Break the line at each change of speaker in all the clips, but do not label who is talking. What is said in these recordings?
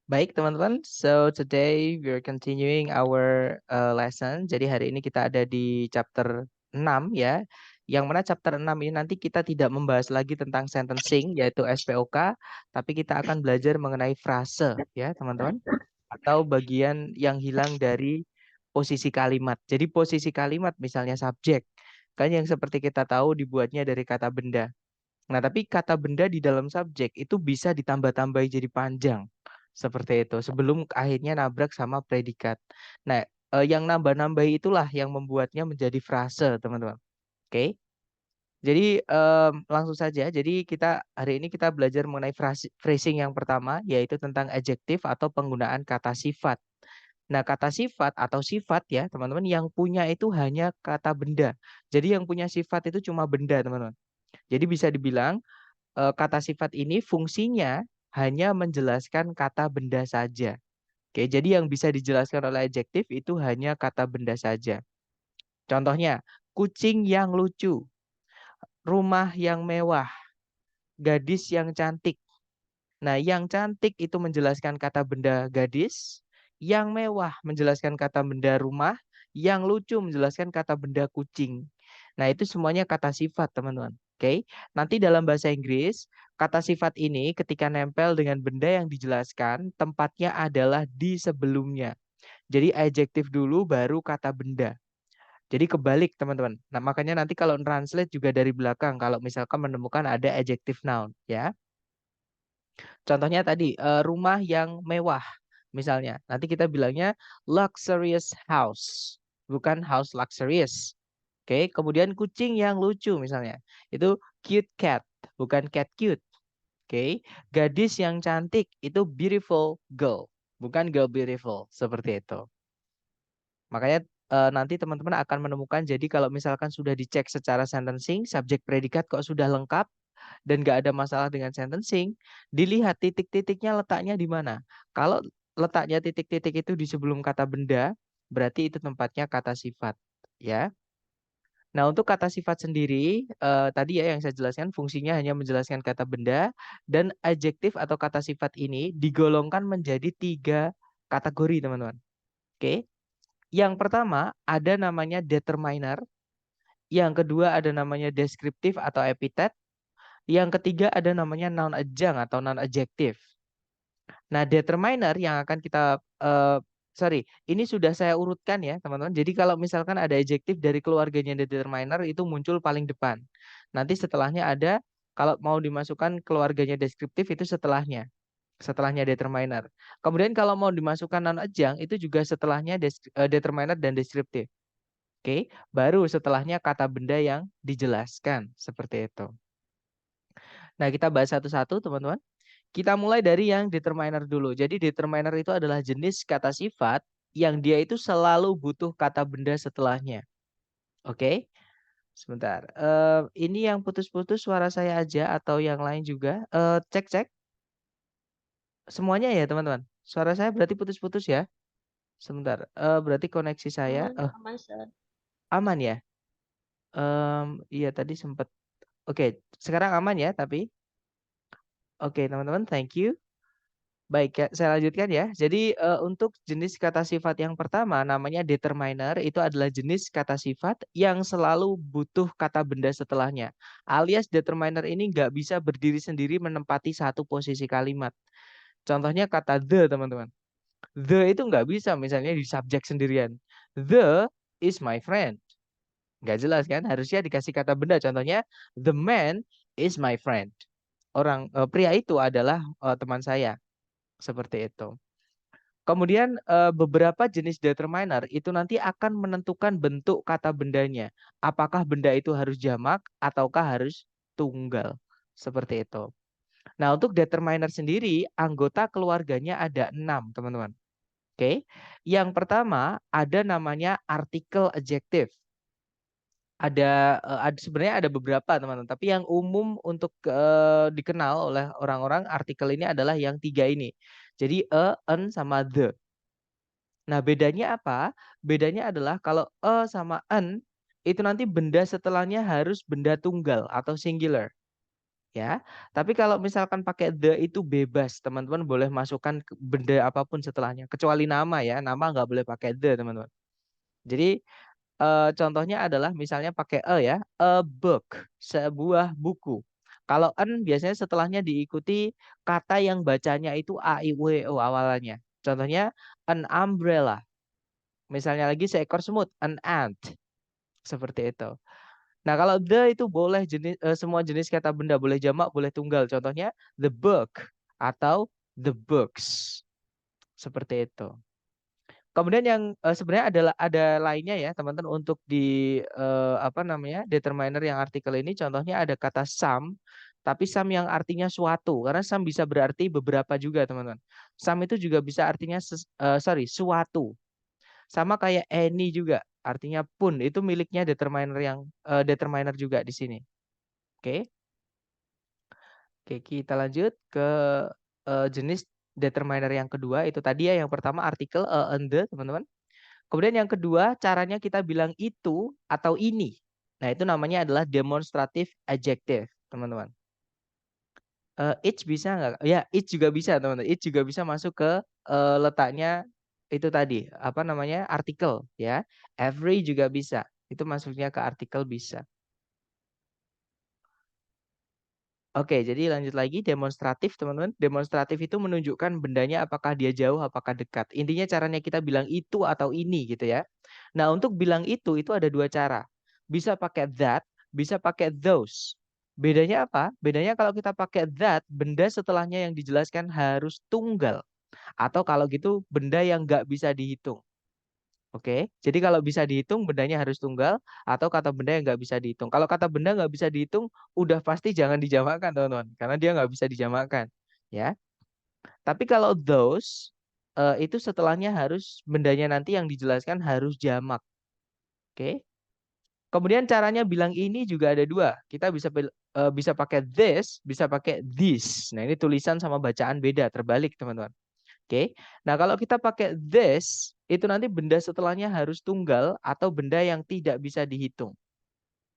Baik, teman-teman. So today we're continuing our lesson. Jadi hari ini kita ada di chapter 6 ya. Yang mana chapter 6 ini nanti kita tidak membahas lagi tentang sentencing yaitu SPOK, tapi kita akan belajar mengenai frase ya, teman-teman. Atau bagian yang hilang dari posisi kalimat. Jadi posisi kalimat misalnya subjek. Kan yang seperti kita tahu dibuatnya dari kata benda. Nah, tapi kata benda di dalam subjek itu bisa ditambah-tambahi jadi panjang. Seperti itu. Sebelum akhirnya nabrak sama predikat. Nah, yang nambah-nambahi itulah yang membuatnya menjadi frase, teman-teman. Oke. Jadi langsung saja. Jadi kita hari ini kita belajar mengenai phrasing yang pertama, yaitu tentang adjektif atau penggunaan kata sifat. Nah, kata sifat atau sifat ya, teman-teman, yang punya itu hanya kata benda. Jadi yang punya sifat itu cuma benda, teman-teman. Jadi bisa dibilang kata sifat ini fungsinya hanya menjelaskan kata benda saja. Oke, jadi yang bisa dijelaskan oleh adjektif itu hanya kata benda saja. Contohnya, kucing yang lucu, rumah yang mewah, gadis yang cantik. Nah, yang cantik itu menjelaskan kata benda gadis, yang mewah menjelaskan kata benda rumah, yang lucu menjelaskan kata benda kucing. Nah, itu semuanya kata sifat, teman-teman. Oke. Nanti dalam bahasa Inggris, kata sifat ini ketika nempel dengan benda yang dijelaskan, tempatnya adalah di sebelumnya. Jadi adjektif dulu baru kata benda. Jadi kebalik, teman-teman. Nah, makanya nanti kalau translate juga dari belakang kalau misalkan menemukan ada adjective noun, ya. Contohnya tadi rumah yang mewah misalnya. Nanti kita bilangnya luxurious house, bukan house luxurious. Oke, kemudian kucing yang lucu misalnya. Itu cute cat, bukan cat cute. Oke, gadis yang cantik itu beautiful girl, bukan girl beautiful, seperti itu. Makanya nanti teman-teman akan menemukan jadi kalau misalkan sudah dicek secara sentencing, subjek predikat kok sudah lengkap, dan nggak ada masalah dengan sentencing, dilihat titik-titiknya letaknya di mana. Kalau letaknya titik-titik itu di sebelum kata benda, berarti itu tempatnya kata sifat. Ya. Nah, untuk kata sifat sendiri, tadi ya yang saya jelaskan fungsinya hanya menjelaskan kata benda, dan adjektif atau kata sifat ini digolongkan menjadi 3 kategori, teman-teman. Oke. Yang pertama ada namanya determiner, yang kedua ada namanya deskriptif atau epitet, yang ketiga ada namanya noun adjunct atau noun adjektif. Nah, determiner yang akan kita ini sudah saya urutkan ya, teman-teman. Jadi kalau misalkan ada adjektif dari keluarganya determiner itu muncul paling depan. Nanti setelahnya ada kalau mau dimasukkan keluarganya deskriptif itu setelahnya. Setelahnya determiner. Kemudian kalau mau dimasukkan noun adjunct itu juga setelahnya determiner dan deskriptif. Oke, baru setelahnya kata benda yang dijelaskan seperti itu. Nah, kita bahas satu-satu, teman-teman. Kita mulai dari yang determiner dulu. Jadi determiner itu adalah jenis kata sifat yang dia itu selalu butuh kata benda setelahnya. Oke, sebentar. Ini yang putus-putus suara saya aja atau yang lain juga? Cek-cek. Semuanya ya, teman-teman. Suara saya berarti putus-putus ya. Sebentar. Berarti koneksi saya
Aman, aman, Sir.
aman ya. Iya tadi sempat. Oke, sekarang aman ya. Tapi oke, teman-teman, thank you. Baik, ya, saya lanjutkan ya. Jadi untuk jenis kata sifat yang pertama namanya determiner itu adalah jenis kata sifat yang selalu butuh kata benda setelahnya. Alias determiner ini nggak bisa berdiri sendiri menempati satu posisi kalimat. Contohnya kata the, teman-teman. The itu nggak bisa misalnya di subjek sendirian. The is my friend. Nggak jelas kan? Harusnya dikasih kata benda. Contohnya the man is my friend. Pria itu adalah teman saya. Seperti itu. Kemudian beberapa jenis determiner itu nanti akan menentukan bentuk kata bendanya. Apakah benda itu harus jamak ataukah harus tunggal. Seperti itu. Nah, untuk determiner sendiri, anggota keluarganya ada 6, teman-teman. Oke. Yang pertama, ada namanya artikel adjektif. Ada sebenarnya ada beberapa, teman-teman. Tapi yang umum untuk dikenal oleh orang-orang artikel ini adalah yang 3 ini. Jadi an, sama the. Nah, bedanya apa? Bedanya adalah kalau sama an itu nanti benda setelahnya harus benda tunggal atau singular. ya. Tapi kalau misalkan pakai the itu bebas, teman-teman boleh masukkan benda apapun setelahnya, kecuali nama ya. Nama nggak boleh pakai the, teman-teman. Jadi contohnya adalah misalnya pakai ya, a book, sebuah buku. Kalau an biasanya setelahnya diikuti kata yang bacanya itu a, i, u, e, o awalannya. Contohnya an umbrella. Misalnya lagi seekor semut, an ant. Seperti itu. Nah, kalau the itu boleh semua jenis kata benda, boleh jamak, boleh tunggal. Contohnya the book atau the books. Seperti itu. Kemudian yang sebenarnya ada lainnya ya, teman-teman, untuk di apa namanya? Determiner yang artikel ini, contohnya ada kata some, tapi some yang artinya suatu, karena some bisa berarti beberapa juga, teman-teman. Some itu juga bisa artinya suatu. Sama kayak any juga, artinya pun, itu miliknya determiner yang determiner juga di sini. Oke. Oke, kita lanjut ke jenis determiner yang kedua. Itu tadi ya, yang pertama artikel and the, teman-teman. Kemudian yang kedua, caranya kita bilang itu atau ini. Nah, itu namanya adalah demonstrative adjective, teman-teman. Each bisa nggak? Ya, each juga bisa, teman-teman. Each juga bisa masuk ke letaknya itu tadi, apa namanya, artikel, ya. Every juga bisa. Itu masuknya ke artikel bisa. Oke, jadi lanjut lagi demonstratif, teman-teman. Demonstratif itu menunjukkan bendanya apakah dia jauh, apakah dekat. Intinya caranya kita bilang itu atau ini gitu ya. Nah, untuk bilang itu ada dua cara. Bisa pakai that, bisa pakai those. Bedanya apa? Bedanya kalau kita pakai that, benda setelahnya yang dijelaskan harus tunggal. Atau kalau gitu benda yang nggak bisa dihitung. Oke, jadi kalau bisa dihitung bendanya harus tunggal atau kata benda yang nggak bisa dihitung. Kalau kata benda nggak bisa dihitung, udah pasti jangan dijamakkan, teman-teman, karena dia nggak bisa dijamakkan, ya. Tapi kalau those itu setelahnya harus bendanya nanti yang dijelaskan harus jamak. Oke. Kemudian caranya bilang ini juga ada dua. Kita bisa pakai this, bisa pakai this. Nah, ini tulisan sama bacaan beda, terbalik, teman-teman. Oke. Nah, kalau kita pakai this, itu nanti benda setelahnya harus tunggal atau benda yang tidak bisa dihitung.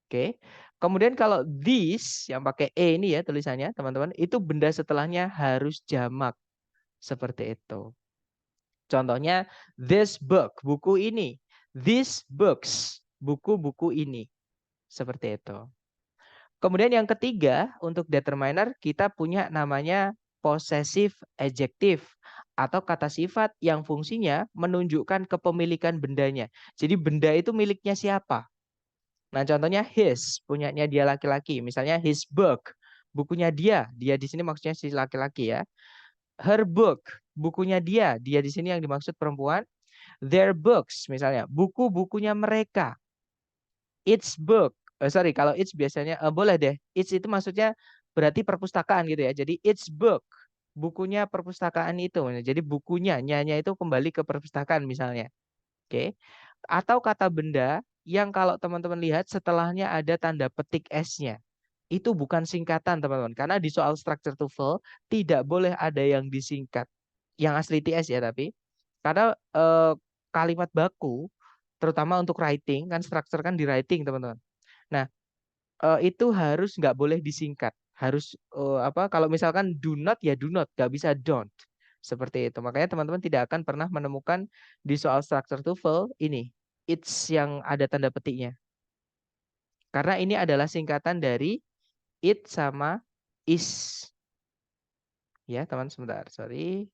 Oke. Kemudian kalau this yang pakai e ini ya tulisannya, teman-teman, itu benda setelahnya harus jamak. Seperti itu. Contohnya this book, buku ini. These books, buku-buku ini. Seperti itu. Kemudian yang ketiga, untuk determiner kita punya namanya possessive adjective atau kata sifat yang fungsinya menunjukkan kepemilikan bendanya. Jadi benda itu miliknya siapa? Nah, contohnya his, punyanya dia laki-laki. Misalnya his book, bukunya dia. Dia di sini maksudnya si laki-laki ya. Her book, bukunya dia. Dia di sini yang dimaksud perempuan. Their books, misalnya buku-bukunya mereka. Its book. Kalau its biasanya boleh deh. Its itu maksudnya berarti perpustakaan gitu ya. Jadi its book, bukunya perpustakaan itu. Jadi bukunya, nyanya itu kembali ke perpustakaan misalnya. Oke. Atau kata benda yang kalau teman-teman lihat setelahnya ada tanda petik S-nya. Itu bukan singkatan, teman-teman. Karena di soal structure TOEFL tidak boleh ada yang disingkat. Yang asli TS ya tapi. Karena kalimat baku terutama untuk writing kan structure kan di writing, teman-teman. Nah, itu harus nggak boleh disingkat. Harus apa? Kalau misalkan do not ya do not, nggak bisa don't. Seperti itu. Makanya teman-teman tidak akan pernah menemukan di soal structure TOEFL ini it's yang ada tanda petiknya. Karena ini adalah singkatan dari it sama is. Ya, teman sebentar. Sorry.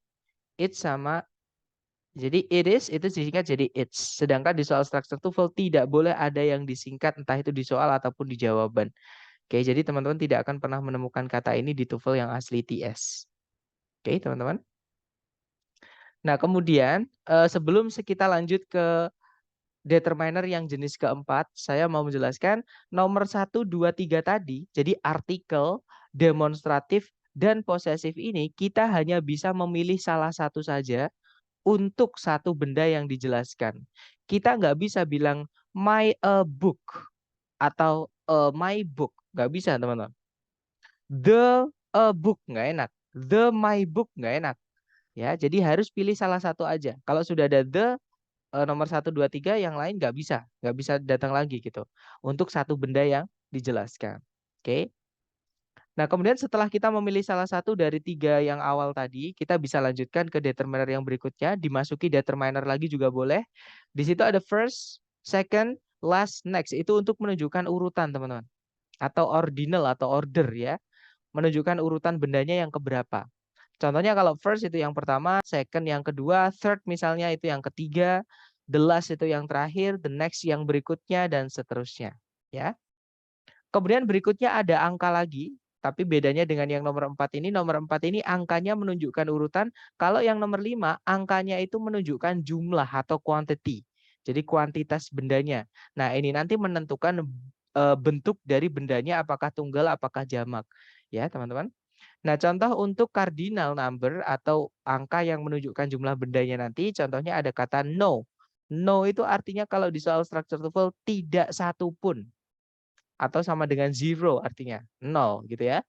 It sama jadi it is itu disingkat jadi it's. Sedangkan di soal structure TOEFL tidak boleh ada yang disingkat entah itu di soal ataupun di jawaban. Oke, jadi teman-teman tidak akan pernah menemukan kata ini di TOEFL yang asli TS. Oke, teman-teman. Nah, kemudian sebelum kita lanjut ke determiner yang jenis keempat, saya mau menjelaskan nomor 1, 2, 3 tadi. Jadi artikel, demonstratif, dan posesif ini kita hanya bisa memilih salah satu saja untuk satu benda yang dijelaskan. Kita nggak bisa bilang my book atau my book. Nggak bisa, teman-teman. The book nggak enak. The my book nggak enak. Ya, jadi harus pilih salah satu aja. Kalau sudah ada the nomor 1, 2, 3 yang lain nggak bisa datang lagi gitu. Untuk satu benda yang dijelaskan. Oke. Nah, kemudian setelah kita memilih salah satu dari 3 yang awal tadi, kita bisa lanjutkan ke determiner yang berikutnya, dimasuki determiner lagi juga boleh. Di situ ada first, second, last, next. Itu untuk menunjukkan urutan, teman-teman. Atau ordinal atau order ya. Menunjukkan urutan bendanya yang keberapa. Contohnya kalau first itu yang pertama, second yang kedua, third misalnya itu yang ketiga, the last itu yang terakhir, the next yang berikutnya, dan seterusnya. Ya. Kemudian berikutnya ada angka lagi, tapi bedanya dengan yang nomor 4 ini, nomor 4 ini angkanya menunjukkan urutan, kalau yang nomor 5 angkanya itu menunjukkan jumlah atau quantity. Jadi kuantitas bendanya. Nah, ini nanti menentukan bentuk dari bendanya apakah tunggal, apakah jamak. Ya, teman-teman. Nah, contoh untuk cardinal number atau angka yang menunjukkan jumlah bendanya nanti, contohnya ada kata no. No itu artinya kalau di soal structure TOEFL tidak satu pun. Atau sama dengan zero artinya 0 gitu ya.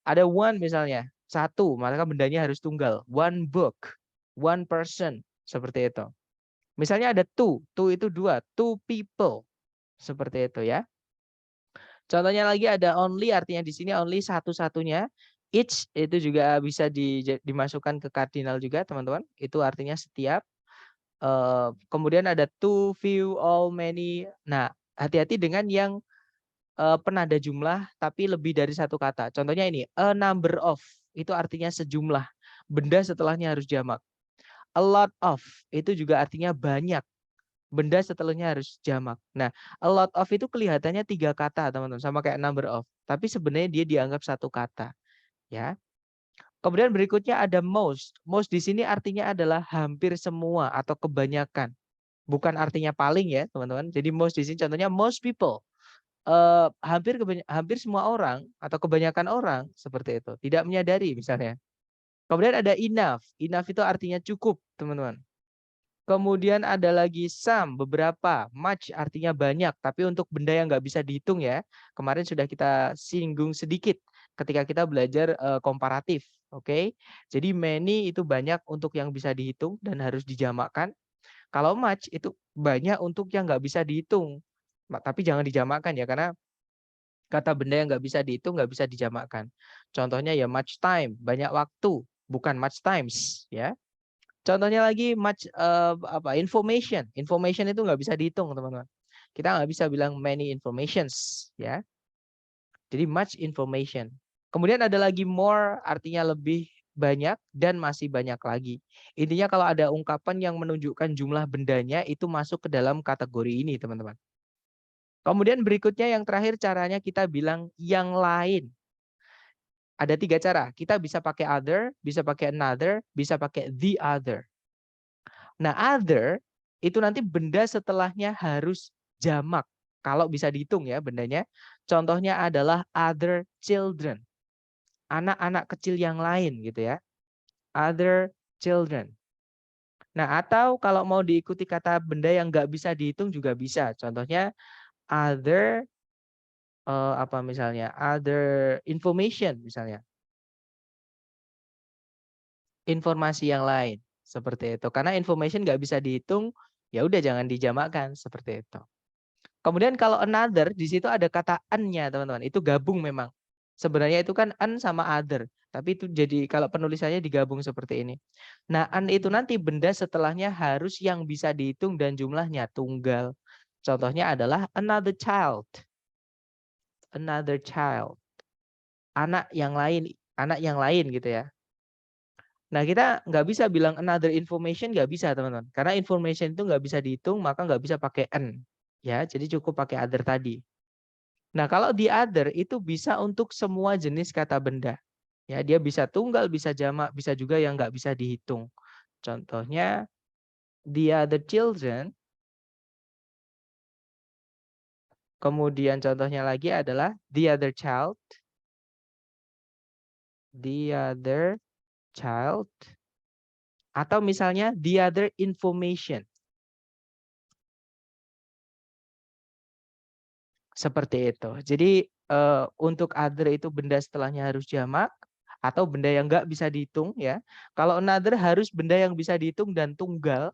Ada one misalnya, satu, maka bendanya harus tunggal. One book, one person, seperti itu. Misalnya ada two itu dua, two people, seperti itu ya. Contohnya lagi ada only, artinya di sini only satu-satunya. Each itu juga bisa dimasukkan ke cardinal juga teman-teman. Itu artinya setiap. Kemudian ada too, few, all, many. Nah, hati-hati dengan yang penanda jumlah tapi lebih dari satu kata. Contohnya ini, a number of itu artinya sejumlah. Benda setelahnya harus jamak. A lot of itu juga artinya banyak. Benda setelahnya harus jamak. Nah, a lot of itu kelihatannya 3 kata, teman-teman, sama kayak number of. Tapi sebenarnya dia dianggap satu kata, ya. Kemudian berikutnya ada most. Most di sini artinya adalah hampir semua atau kebanyakan. Bukan artinya paling ya, teman-teman. Jadi most di sini contohnya most people. Hampir semua orang atau kebanyakan orang seperti itu tidak menyadari misalnya. Kemudian ada enough. Enough itu artinya cukup, teman-teman. Kemudian ada lagi some, beberapa. Much artinya banyak, tapi untuk benda yang nggak bisa dihitung ya. Kemarin sudah kita singgung sedikit ketika kita belajar komparatif. Oke. Jadi many itu banyak untuk yang bisa dihitung dan harus dijamakkan. Kalau much itu banyak untuk yang nggak bisa dihitung. Tapi jangan dijamakkan ya, karena kata benda yang nggak bisa dihitung nggak bisa dijamakkan. Contohnya ya much time, banyak waktu, bukan much times ya. Contohnya lagi much information. Information itu nggak bisa dihitung, teman-teman. Kita nggak bisa bilang many informations ya. Jadi much information. Kemudian ada lagi more, artinya lebih banyak dan masih banyak lagi. Intinya kalau ada ungkapan yang menunjukkan jumlah bendanya itu masuk ke dalam kategori ini, teman-teman. Kemudian berikutnya yang terakhir caranya kita bilang yang lain. Ada 3 cara. Kita bisa pakai other, bisa pakai another, bisa pakai the other. Nah, other itu nanti benda setelahnya harus jamak. Kalau bisa dihitung ya bendanya. Contohnya adalah other children. Anak-anak kecil yang lain gitu ya. Other children. Nah, atau kalau mau diikuti kata benda yang nggak bisa dihitung juga bisa. Contohnya other apa misalnya? Other information misalnya. Informasi yang lain seperti itu. Karena information nggak bisa dihitung, ya udah jangan dijamakkan seperti itu. Kemudian kalau another di situ ada kata an-nya, teman-teman. Itu gabung memang. Sebenarnya itu kan an sama other, tapi itu jadi kalau penulisannya digabung seperti ini. Nah, an itu nanti benda setelahnya harus yang bisa dihitung dan jumlahnya tunggal. Contohnya adalah another child. Another child. Anak yang lain gitu ya. Nah, kita nggak bisa bilang another information, nggak bisa, teman-teman. Karena information itu nggak bisa dihitung, maka nggak bisa pakai an. Ya, jadi cukup pakai other tadi. Nah, kalau the other itu bisa untuk semua jenis kata benda. Ya, dia bisa tunggal, bisa jamak, bisa juga yang nggak bisa dihitung. Contohnya, the other children. Kemudian contohnya lagi adalah the other child. The other child. Atau misalnya the other information. Seperti itu. Jadi untuk other itu benda setelahnya harus jamak atau benda yang nggak bisa dihitung ya. Kalau another harus benda yang bisa dihitung dan tunggal.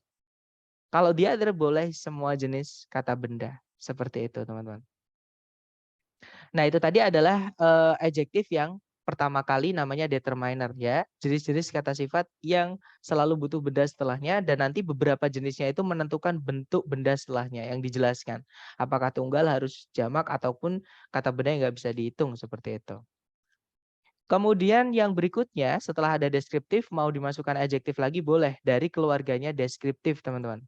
Kalau the other boleh semua jenis kata benda. Seperti itu, teman-teman. Nah, itu tadi adalah adjektif yang pertama kali namanya determiner ya. Jenis-jenis kata sifat yang selalu butuh benda setelahnya dan nanti beberapa jenisnya itu menentukan bentuk benda setelahnya yang dijelaskan. Apakah tunggal harus jamak ataupun kata benda yang nggak bisa dihitung seperti itu. Kemudian yang berikutnya setelah ada deskriptif mau dimasukkan adjektif lagi boleh dari keluarganya deskriptif teman-teman.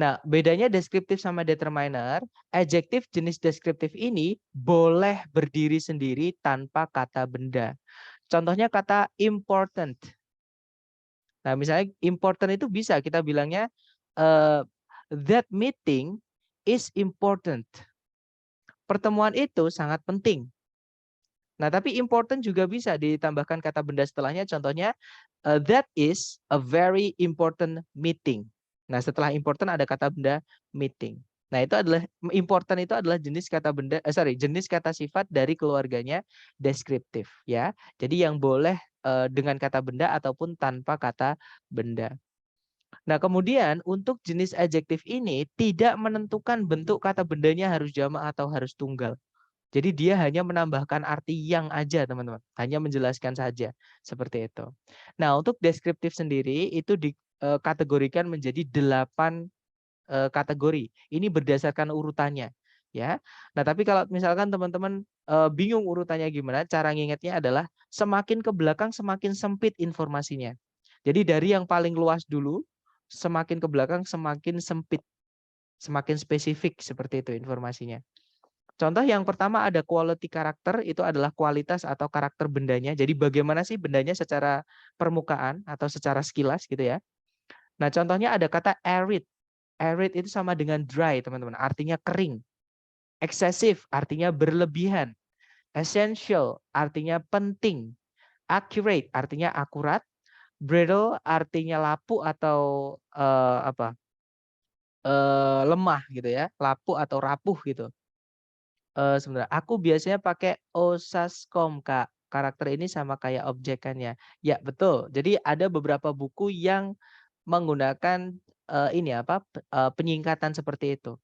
Nah, bedanya deskriptif sama determiner, adjektif jenis deskriptif ini boleh berdiri sendiri tanpa kata benda. Contohnya kata important. Nah, misalnya important itu bisa kita bilangnya that meeting is important. Pertemuan itu sangat penting. Nah, tapi important juga bisa ditambahkan kata benda setelahnya. Contohnya, that is a very important meeting. Nah, setelah important ada kata benda meeting. Nah, itu adalah important itu adalah jenis kata benda, jenis kata sifat dari keluarganya deskriptif, ya. Jadi yang boleh dengan kata benda ataupun tanpa kata benda. Nah, kemudian untuk jenis adjektif ini tidak menentukan bentuk kata bendanya harus jamak atau harus tunggal. Jadi dia hanya menambahkan arti yang aja teman-teman, hanya menjelaskan saja seperti itu. Nah untuk deskriptif sendiri itu dikategorikan menjadi 8 kategori. Ini berdasarkan urutannya, ya. Nah tapi kalau misalkan teman-teman bingung urutannya gimana, cara ngingetnya adalah semakin ke belakang semakin sempit informasinya. Jadi dari yang paling luas dulu, semakin ke belakang semakin sempit, semakin spesifik seperti itu informasinya. Contoh yang pertama ada quality karakter, itu adalah kualitas atau karakter bendanya. Jadi bagaimana sih bendanya secara permukaan atau secara sekilas gitu ya. Nah contohnya ada kata arid. Arid itu sama dengan dry teman-teman, artinya kering. Excessive artinya berlebihan. Essential artinya penting. Accurate artinya akurat. Brittle artinya lapuk atau lemah gitu ya, lapuk atau rapuh gitu. Sebentar, aku biasanya pakai Osaskom, Kak. Karakter ini sama kayak objek kan ya? Ya, betul. Jadi ada beberapa buku yang menggunakan, penyingkatan seperti itu.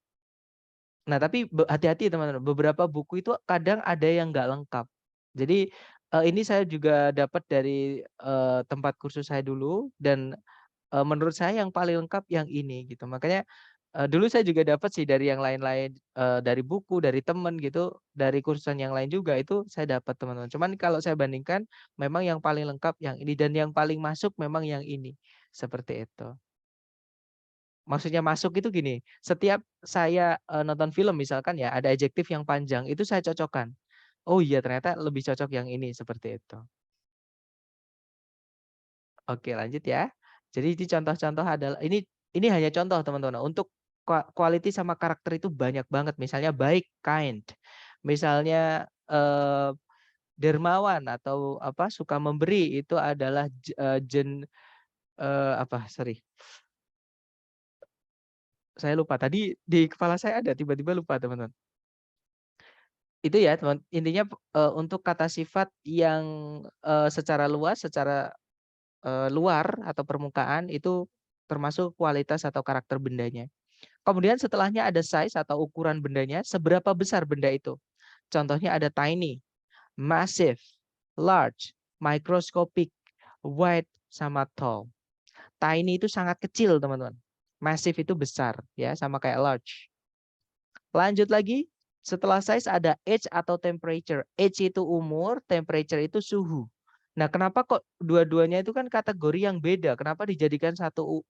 Nah, tapi hati-hati teman-teman, beberapa buku itu kadang ada yang nggak lengkap. Jadi, ini saya juga dapat dari, tempat kursus saya dulu dan menurut saya yang paling lengkap yang ini gitu. Makanya, dulu saya juga dapat sih dari yang lain-lain, dari buku, dari temen gitu, dari kursusan yang lain juga itu saya dapat teman-teman. Cuman kalau saya bandingkan memang yang paling lengkap yang ini dan yang paling masuk memang yang ini, seperti itu. Maksudnya masuk itu gini, setiap saya, nonton film misalkan ya ada adjektif yang panjang itu saya cocokkan. Oh iya ternyata lebih cocok yang ini, seperti itu. Oke lanjut ya. Jadi ini contoh-contoh adalah ini hanya contoh teman-teman. Untuk quality sama karakter itu banyak banget. Misalnya baik, kind. Misalnya dermawan atau apa suka memberi itu adalah sorry, saya lupa. Tadi di kepala saya ada tiba-tiba lupa teman-teman. Itu ya teman. Intinya untuk kata sifat yang secara luas, secara luar atau permukaan itu termasuk kualitas atau karakter bendanya. Kemudian setelahnya ada size atau ukuran bendanya, seberapa besar benda itu. Contohnya ada tiny, massive, large, microscopic, wide, sama tall. Tiny itu sangat kecil, teman-teman. Massive itu besar, ya, sama kayak large. Lanjut lagi, setelah size ada age atau temperature. Age itu umur, temperature itu suhu. Nah, kenapa kok dua-duanya itu kan kategori yang beda? Kenapa dijadikan satu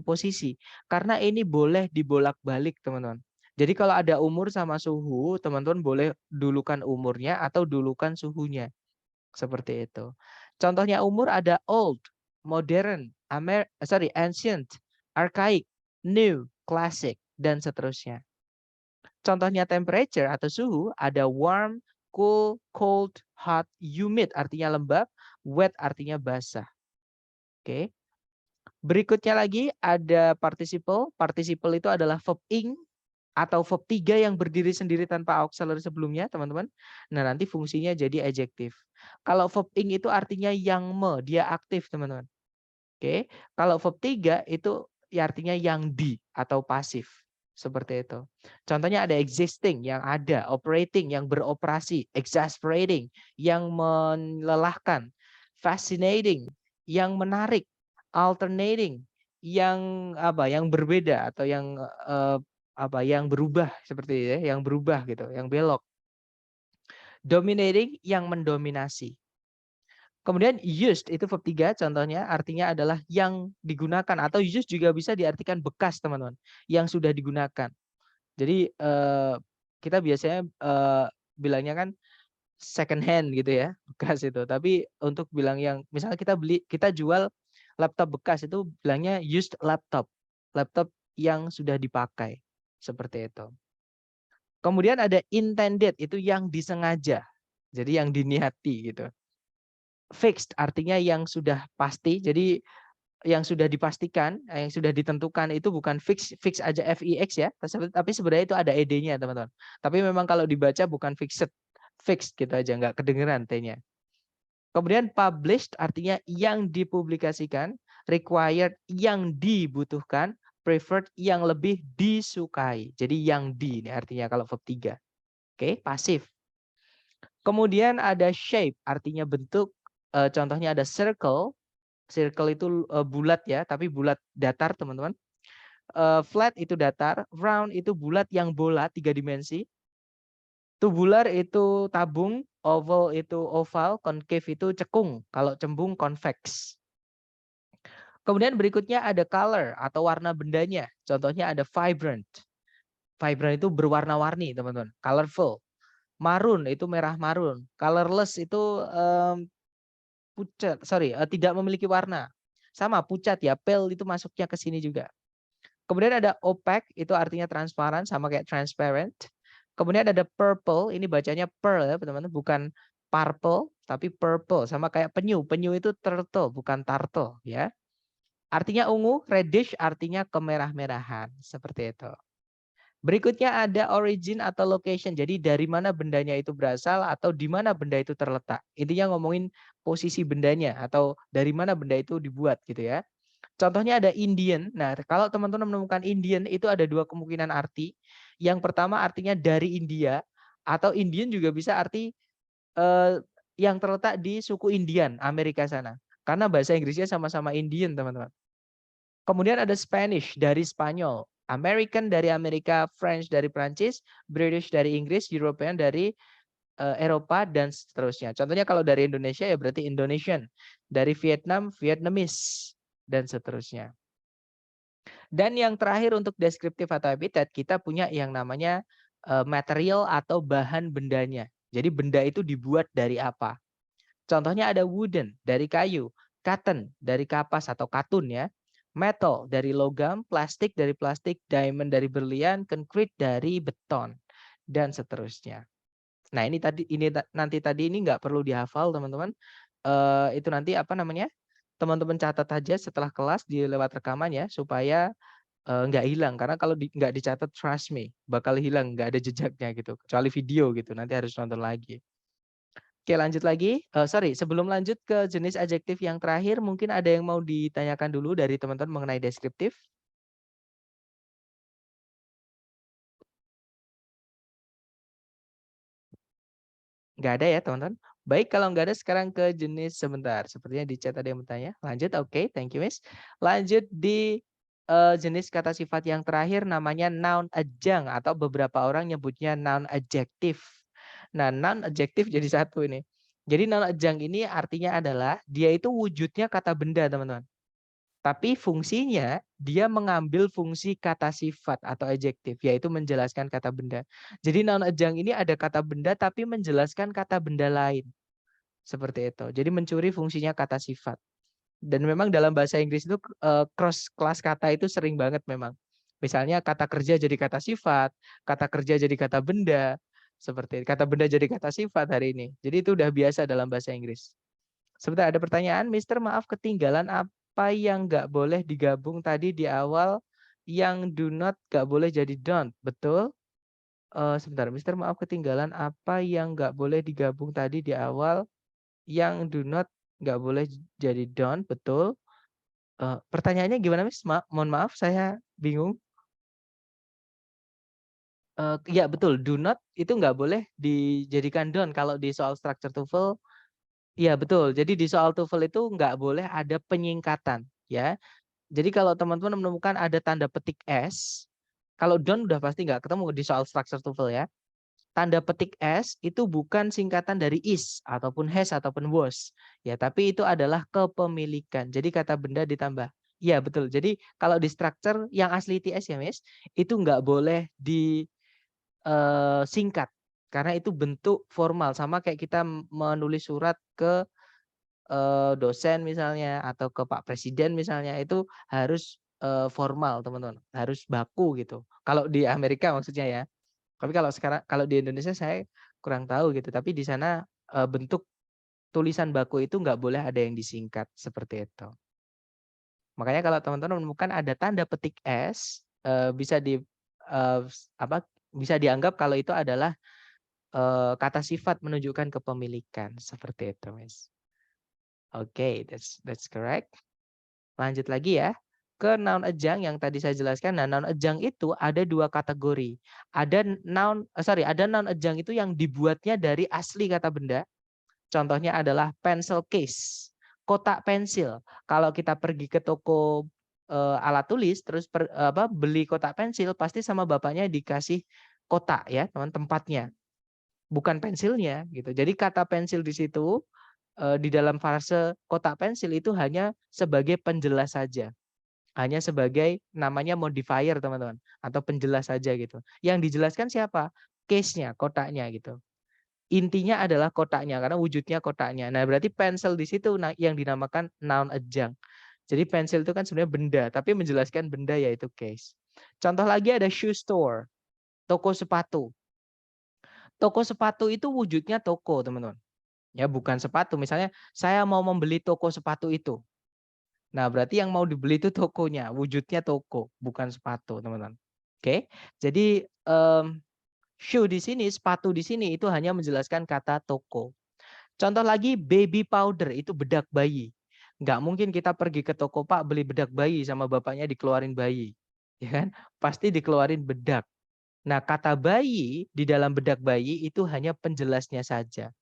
posisi? Karena ini boleh dibolak-balik, teman-teman. Jadi kalau ada umur sama suhu, teman-teman boleh dulukan umurnya atau dulukan suhunya. Seperti itu. Contohnya umur ada old, modern, ancient, archaic, new, classic, dan seterusnya. Contohnya temperature atau suhu ada warm, cool, cold, hot, humid artinya lembab, wet artinya basah. Oke. Berikutnya lagi ada participle. Participle itu adalah verb ing atau verb 3 yang berdiri sendiri tanpa auxiliary sebelumnya, teman-teman. Nah, nanti fungsinya jadi adjektif. Kalau verb ing itu artinya yang dia aktif, teman-teman. Oke. Kalau verb 3 itu ya artinya yang di atau pasif. Seperti itu. Contohnya ada existing yang ada, operating yang beroperasi, exasperating yang melelahkan, fascinating yang menarik, alternating yang apa? Yang berbeda atau yang apa? Yang berubah seperti itu ya, yang berubah gitu, yang belok. Dominating yang mendominasi. Kemudian used itu verb 3 contohnya artinya adalah yang digunakan atau used juga bisa diartikan bekas teman-teman yang sudah digunakan. Jadi kita biasanya bilangnya kan second hand gitu ya, bekas itu. Tapi untuk bilang yang misalnya kita jual laptop bekas itu bilangnya used laptop. Laptop yang sudah dipakai. Seperti itu. Kemudian ada intended itu yang disengaja. Jadi yang diniati gitu. Fixed artinya yang sudah pasti. Jadi yang sudah dipastikan, yang sudah ditentukan itu bukan fix aja FIX ya, tapi sebenarnya itu ada ed-nya teman-teman. Tapi memang kalau dibaca bukan fixed gitu aja, nggak kedengeran T-nya. Kemudian published artinya yang dipublikasikan, required yang dibutuhkan, preferred yang lebih disukai. Jadi yang di ini artinya kalau verb 3. Oke, pasif. Kemudian ada shape artinya bentuk, contohnya ada circle. Circle itu bulat ya, tapi bulat datar teman-teman. Flat itu datar, round itu bulat yang bola 3 dimensi. Tubular itu tabung, oval itu oval, concave itu cekung. Kalau cembung convex. Kemudian berikutnya ada color atau warna bendanya. Contohnya ada vibrant. Vibrant itu berwarna-warni teman-teman. Colorful. Maroon itu merah marun. Colorless itu pucat, tidak memiliki warna. Sama pucat ya, pale itu masuknya ke sini juga. Kemudian ada opaque, itu artinya transparan, sama kayak transparent. Kemudian ada purple, ini bacanya pearl ya teman-teman, bukan purple, tapi purple, sama kayak penyu. Penyu itu turtle, bukan turtle ya. Artinya ungu, reddish artinya kemerah-merahan, seperti itu. Berikutnya ada origin atau location. Jadi dari mana bendanya itu berasal atau di mana benda itu terletak. Intinya ngomongin posisi bendanya atau dari mana benda itu dibuat gitu ya. Contohnya ada Indian. Nah, kalau teman-teman menemukan Indian itu ada 2 kemungkinan arti. Yang pertama artinya dari India atau Indian juga bisa arti yang terletak di suku Indian, Amerika sana. Karena bahasa Inggrisnya sama-sama Indian, teman-teman. Kemudian ada Spanish dari Spanyol, American dari Amerika, French dari Prancis, British dari Inggris, European dari Eropa dan seterusnya. Contohnya kalau dari Indonesia ya berarti Indonesian, dari Vietnam Vietnamese dan seterusnya. Dan yang terakhir untuk deskriptif atau epithet kita punya yang namanya material atau bahan bendanya. Jadi benda itu dibuat dari apa? Contohnya ada wooden dari kayu, cotton dari kapas atau katun ya, metal dari logam, plastik dari plastik, diamond dari berlian, concrete dari beton dan seterusnya. Nah nanti tadi ini nggak perlu dihafal teman-teman. Itu nanti apa namanya? Teman-teman catat aja setelah kelas di lewat rekaman ya supaya nggak hilang karena kalau nggak dicatat trust me bakal hilang nggak ada jejaknya gitu kecuali video gitu nanti harus nonton lagi. Oke lanjut lagi, sebelum lanjut ke jenis adjektif yang terakhir mungkin ada yang mau ditanyakan dulu dari teman-teman mengenai deskriptif? Nggak ada ya teman-teman? Baik kalau nggak ada sekarang ke jenis sebentar, sepertinya di chat ada yang bertanya. Lanjut, oke, thank you Miss. Lanjut di jenis kata sifat yang terakhir namanya noun adjunct atau beberapa orang nyebutnya noun adjektif. Nah, noun adjektif jadi satu ini. Jadi noun adjunct ini artinya adalah dia itu wujudnya kata benda teman-teman. Tapi fungsinya dia mengambil fungsi kata sifat atau adjektif, yaitu menjelaskan kata benda. Jadi noun adjunct ini ada kata benda tapi menjelaskan kata benda lain. Seperti itu. Jadi mencuri fungsinya kata sifat. Dan memang dalam bahasa Inggris itu cross kelas kata itu sering banget memang. Misalnya kata kerja jadi kata sifat, kata kerja jadi kata benda, seperti itu. Kata benda jadi kata sifat hari ini. Jadi itu udah biasa dalam bahasa Inggris. Sebentar ada pertanyaan, Mister maaf ketinggalan apa yang nggak boleh digabung tadi di awal yang do not nggak boleh jadi don't, betul? Sebentar, Mister maaf ketinggalan apa yang nggak boleh digabung tadi di awal yang do not nggak boleh jadi don't, betul? Pertanyaannya gimana, Miss? Mohon maaf, saya bingung. Ya betul, do not itu nggak boleh dijadikan don't kalau di soal structure TOEFL. Iya betul, jadi di soal TOEFL itu nggak boleh ada penyingkatan ya. Jadi kalau teman-teman menemukan ada tanda petik S, kalau don't udah pasti nggak ketemu di soal structure TOEFL ya. Tanda petik S itu bukan singkatan dari is ataupun has ataupun was. Ya, tapi itu adalah kepemilikan. Jadi kata benda ditambah. Iya, betul. Jadi kalau di structure yang asli TS ya, Miss, itu nggak boleh disingkat. Karena itu bentuk formal. Sama kayak kita menulis surat ke dosen misalnya atau ke Pak Presiden misalnya itu harus formal, teman-teman. Harus baku gitu. Kalau di Amerika maksudnya ya. Tapi kalau sekarang kalau di Indonesia saya kurang tahu gitu. Tapi di sana bentuk tulisan baku itu nggak boleh ada yang disingkat seperti itu. Makanya kalau teman-teman menemukan ada tanda petik S, bisa bisa dianggap kalau itu adalah kata sifat menunjukkan kepemilikan seperti itu, Miss. Oke, that's correct. Lanjut lagi ya ke noun ejang yang tadi saya jelaskan. Nah, noun ejang itu ada dua kategori. Ada noun ejang itu yang dibuatnya dari asli kata benda. Contohnya adalah pencil case, kotak pensil. Kalau kita pergi ke toko alat tulis terus beli kotak pensil, pasti sama bapaknya dikasih kotak ya, teman, tempatnya. Bukan pensilnya gitu. Jadi kata pensil di situ di dalam frase kotak pensil itu hanya sebagai penjelas saja. Hanya sebagai namanya modifier, teman-teman, atau penjelas saja gitu. Yang dijelaskan siapa? Case-nya, kotaknya gitu. Intinya adalah kotaknya karena wujudnya kotaknya. Nah, berarti pensil di situ yang dinamakan noun ejang. Jadi pensil itu kan sebenarnya benda, tapi menjelaskan benda yaitu case. Contoh lagi ada shoe store, toko sepatu. Toko sepatu itu wujudnya toko, teman-teman. Ya, bukan sepatu. Misalnya saya mau membeli toko sepatu itu. Nah, berarti yang mau dibeli itu tokonya, wujudnya toko, bukan sepatu, teman-teman. Oke. Jadi shoe di sini, sepatu di sini itu hanya menjelaskan kata toko. Contoh lagi baby powder itu bedak bayi. Nggak mungkin kita pergi ke toko Pak beli bedak bayi sama bapaknya dikeluarin bayi. Ya kan? Pasti dikeluarin bedak. Nah, kata bayi di dalam bedak bayi itu hanya penjelasnya saja.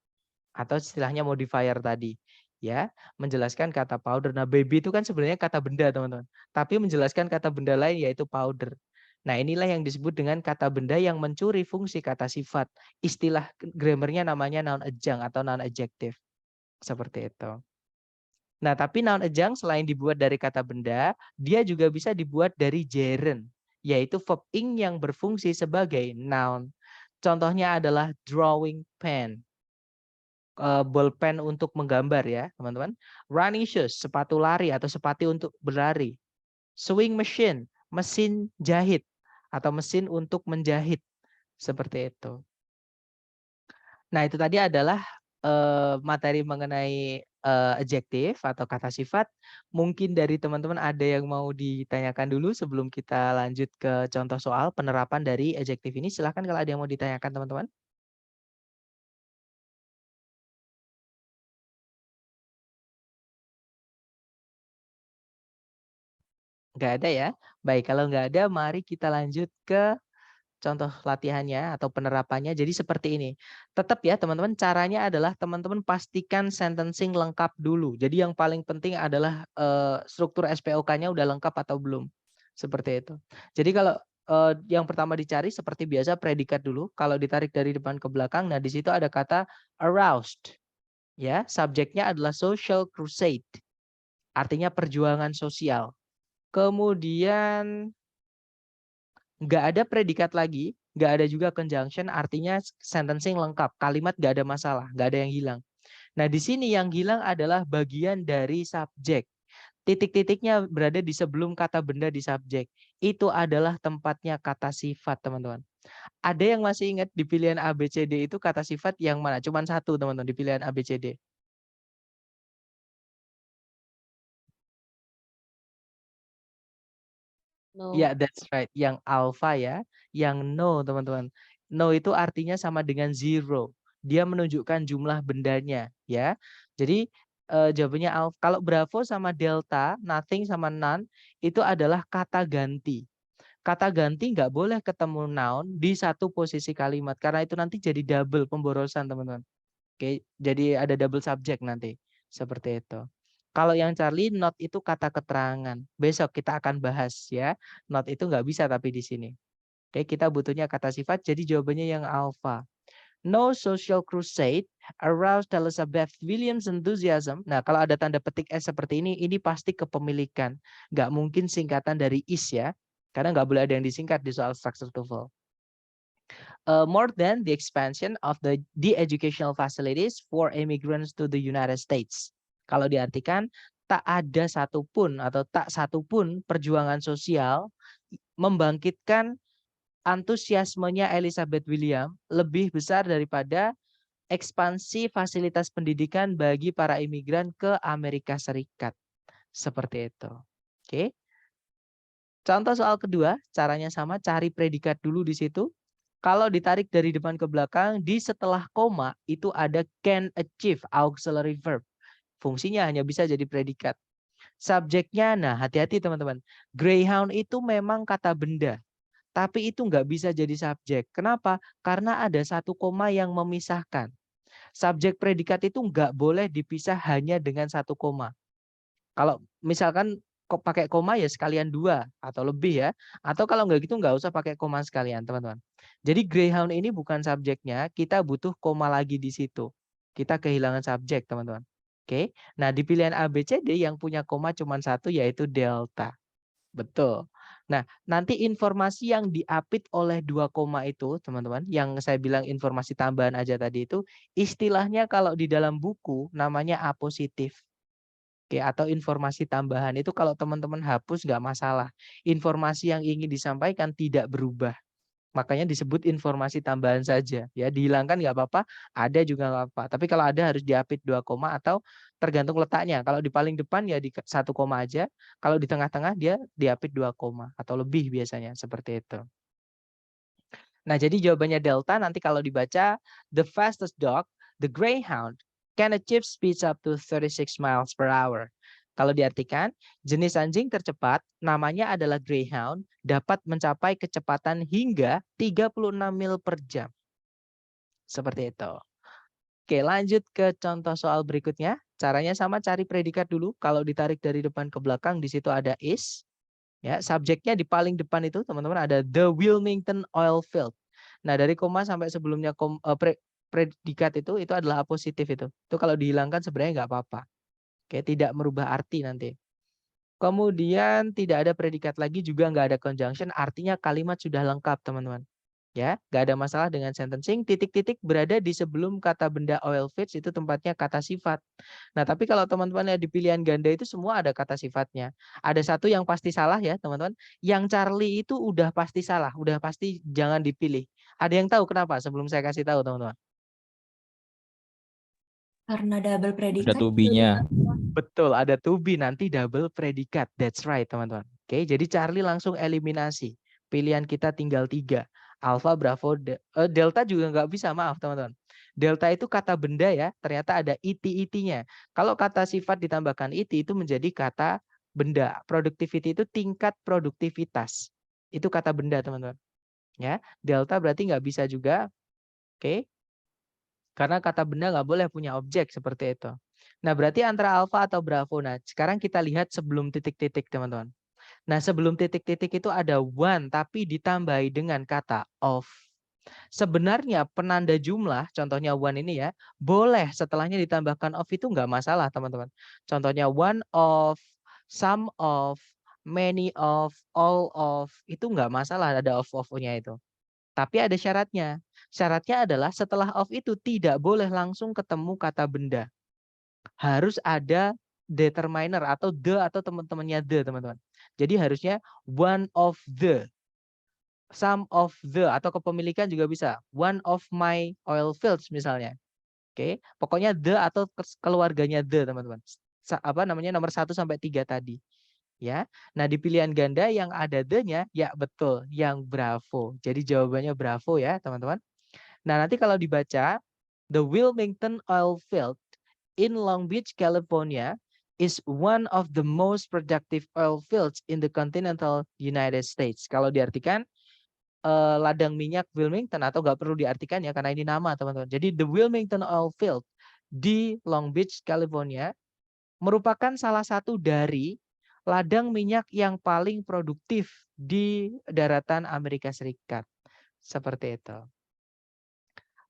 Atau istilahnya modifier tadi. Ya, menjelaskan kata powder. Nah, baby itu kan sebenarnya kata benda, teman-teman. Tapi menjelaskan kata benda lain yaitu powder. Nah, inilah yang disebut dengan kata benda yang mencuri fungsi kata sifat. Istilah grammarnya namanya noun ejang atau noun adjective. Seperti itu. Nah, tapi noun ejang selain dibuat dari kata benda, dia juga bisa dibuat dari gerund, yaitu verb ing yang berfungsi sebagai noun. Contohnya adalah drawing pen. Bolpen untuk menggambar ya, teman-teman. Running shoes, sepatu lari atau sepatu untuk berlari. Sewing machine, mesin jahit atau mesin untuk menjahit. Seperti itu. Nah, itu tadi adalah materi mengenai adjektif atau kata sifat. Mungkin dari teman-teman ada yang mau ditanyakan dulu sebelum kita lanjut ke contoh soal penerapan dari adjektif ini. Silahkan kalau ada yang mau ditanyakan, teman-teman. Nggak ada ya? Baik, kalau nggak ada, mari kita lanjut ke contoh latihannya atau penerapannya. Jadi seperti ini. Tetap ya teman-teman, caranya adalah teman-teman pastikan sentencing lengkap dulu. Jadi yang paling penting adalah struktur SPOK-nya udah lengkap atau belum. Seperti itu. Jadi kalau yang pertama dicari seperti biasa predikat dulu. Kalau ditarik dari depan ke belakang, nah di situ ada kata aroused. Ya, subjeknya adalah social crusade. Artinya perjuangan sosial. Kemudian nggak ada predikat lagi, nggak ada juga conjunction, artinya sentencing lengkap, kalimat nggak ada masalah, nggak ada yang hilang. Nah, di sini yang hilang adalah bagian dari subjek. Titik-titiknya berada di sebelum kata benda di subjek. Itu adalah tempatnya kata sifat, teman-teman. Ada yang masih ingat di pilihan A, B, C, D itu kata sifat yang mana? Cuman satu, teman-teman, di pilihan A, B, C, D.
No.
Ya, that's right. Yang alpha ya, yang no teman-teman. No itu artinya sama dengan zero. Dia menunjukkan jumlah bendanya ya. Jadi jawabannya alpha. Kalau bravo sama delta, nothing sama none itu adalah kata ganti. Kata ganti nggak boleh ketemu noun di satu posisi kalimat karena itu nanti jadi double pemborosan teman-teman. Oke, jadi ada double subject nanti seperti itu. Kalau yang Charlie, not itu kata keterangan. Besok kita akan bahas ya. Not itu nggak bisa tapi di sini. Oke, kita butuhnya kata sifat. Jadi jawabannya yang alpha. No social crusade aroused Elizabeth Williams enthusiasm. Nah, kalau ada tanda petik S seperti ini pasti kepemilikan. Nggak mungkin singkatan dari is ya. Karena nggak boleh ada yang disingkat di soal structure TOEFL. More than the expansion of the educational facilities for immigrants to the United States. Kalau diartikan, tak ada satupun atau tak satupun perjuangan sosial membangkitkan antusiasmenya Elizabeth William lebih besar daripada ekspansi fasilitas pendidikan bagi para imigran ke Amerika Serikat. Seperti itu. Oke. Contoh soal kedua, caranya sama, cari predikat dulu di situ. Kalau ditarik dari depan ke belakang, di setelah koma itu ada can achieve auxiliary verb. Fungsinya hanya bisa jadi predikat. Subjeknya, nah hati-hati teman-teman. Greyhound itu memang kata benda. Tapi itu nggak bisa jadi subjek. Kenapa? Karena ada satu koma yang memisahkan. Subjek predikat itu nggak boleh dipisah hanya dengan satu koma. Kalau misalkan kok pakai koma ya sekalian 2 atau lebih ya. Atau kalau nggak gitu nggak usah pakai koma sekalian teman-teman. Jadi Greyhound ini bukan subjeknya, kita butuh koma lagi di situ. Kita kehilangan subjek teman-teman. Oke, nah di pilihan A, B, C, D yang punya koma cuma satu yaitu delta. Betul. Nah, nanti informasi yang diapit oleh 2 koma itu teman-teman, yang saya bilang informasi tambahan aja tadi itu, istilahnya kalau di dalam buku namanya A positif. Oke, atau informasi tambahan itu kalau teman-teman hapus nggak masalah. Informasi yang ingin disampaikan tidak berubah. Makanya disebut informasi tambahan saja. Ya, dihilangkan nggak apa-apa, ada juga nggak apa-apa. Tapi kalau ada harus diapit 2 koma atau tergantung letaknya. Kalau di paling depan ya di 1 koma aja. Kalau di tengah-tengah dia diapit 2 koma atau lebih biasanya seperti itu. Nah, jadi jawabannya delta nanti kalau dibaca the fastest dog, the greyhound can achieve speeds up to 36 miles per hour. Kalau diartikan, jenis anjing tercepat namanya adalah greyhound dapat mencapai kecepatan hingga 36 mil per jam. Seperti itu. Oke, lanjut ke contoh soal berikutnya. Caranya sama, cari predikat dulu. Kalau ditarik dari depan ke belakang di situ ada is. Ya, subjeknya di paling depan itu teman-teman ada the Wilmington oil field. Nah, dari koma sampai sebelumnya predikat itu adalah apositif itu. Itu kalau dihilangkan sebenarnya nggak apa-apa. Oke, tidak merubah arti nanti. Kemudian tidak ada predikat lagi juga nggak ada conjunction, artinya kalimat sudah lengkap teman-teman. Ya, nggak ada masalah dengan sentencing. Titik-titik berada di sebelum kata benda oil fields itu tempatnya kata sifat. Nah, tapi kalau teman-teman lihat di pilihan ganda itu semua ada kata sifatnya. Ada satu yang pasti salah ya, teman-teman. Yang Charlie itu udah pasti salah, udah pasti jangan dipilih. Ada yang tahu kenapa sebelum saya kasih tahu, teman-teman?
Karena double
Ada
predikat.
to-be-nya.
Betul, ada to be nanti double predikat. That's right, teman-teman. Oke, jadi Charlie langsung eliminasi. Pilihan kita tinggal 3. Alpha, Bravo, Delta juga nggak bisa, maaf teman-teman. Delta itu kata benda ya, ternyata ada it-nya. Kalau kata sifat ditambahkan itu menjadi kata benda. Productivity itu tingkat produktivitas. Itu kata benda, teman-teman. Ya, delta berarti nggak bisa juga. Oke, karena kata benda nggak boleh punya objek seperti itu. Nah, berarti antara alfa atau bravo. Nah, sekarang kita lihat sebelum titik-titik, teman-teman. Nah, sebelum titik-titik itu ada one, tapi ditambahi dengan kata of. Sebenarnya penanda jumlah, contohnya one ini ya, boleh setelahnya ditambahkan of itu nggak masalah, teman-teman. Contohnya one of, some of, many of, all of, itu nggak masalah ada of-nya itu. Tapi ada syaratnya. Syaratnya adalah setelah of itu tidak boleh langsung ketemu kata benda. Harus ada determiner atau the atau teman-temannya the, teman-teman. Jadi harusnya one of the, some of the, atau kepemilikan juga bisa. One of my oil fields misalnya. Oke, pokoknya the atau keluarganya the, teman-teman. Apa namanya nomor 1 sampai 3 tadi. Ya. Nah, di pilihan ganda yang ada the-nya ya betul, yang bravo. Jadi jawabannya bravo ya, teman-teman. Nah, nanti kalau dibaca the Wilmington oil field in Long Beach, California is one of the most productive oil fields in the continental United States. Kalau diartikan ladang minyak Wilmington, atau nggak perlu diartikan ya karena ini nama teman-teman. Jadi the Wilmington Oil Field di Long Beach, California merupakan salah satu dari ladang minyak yang paling produktif di daratan Amerika Serikat. Seperti itu.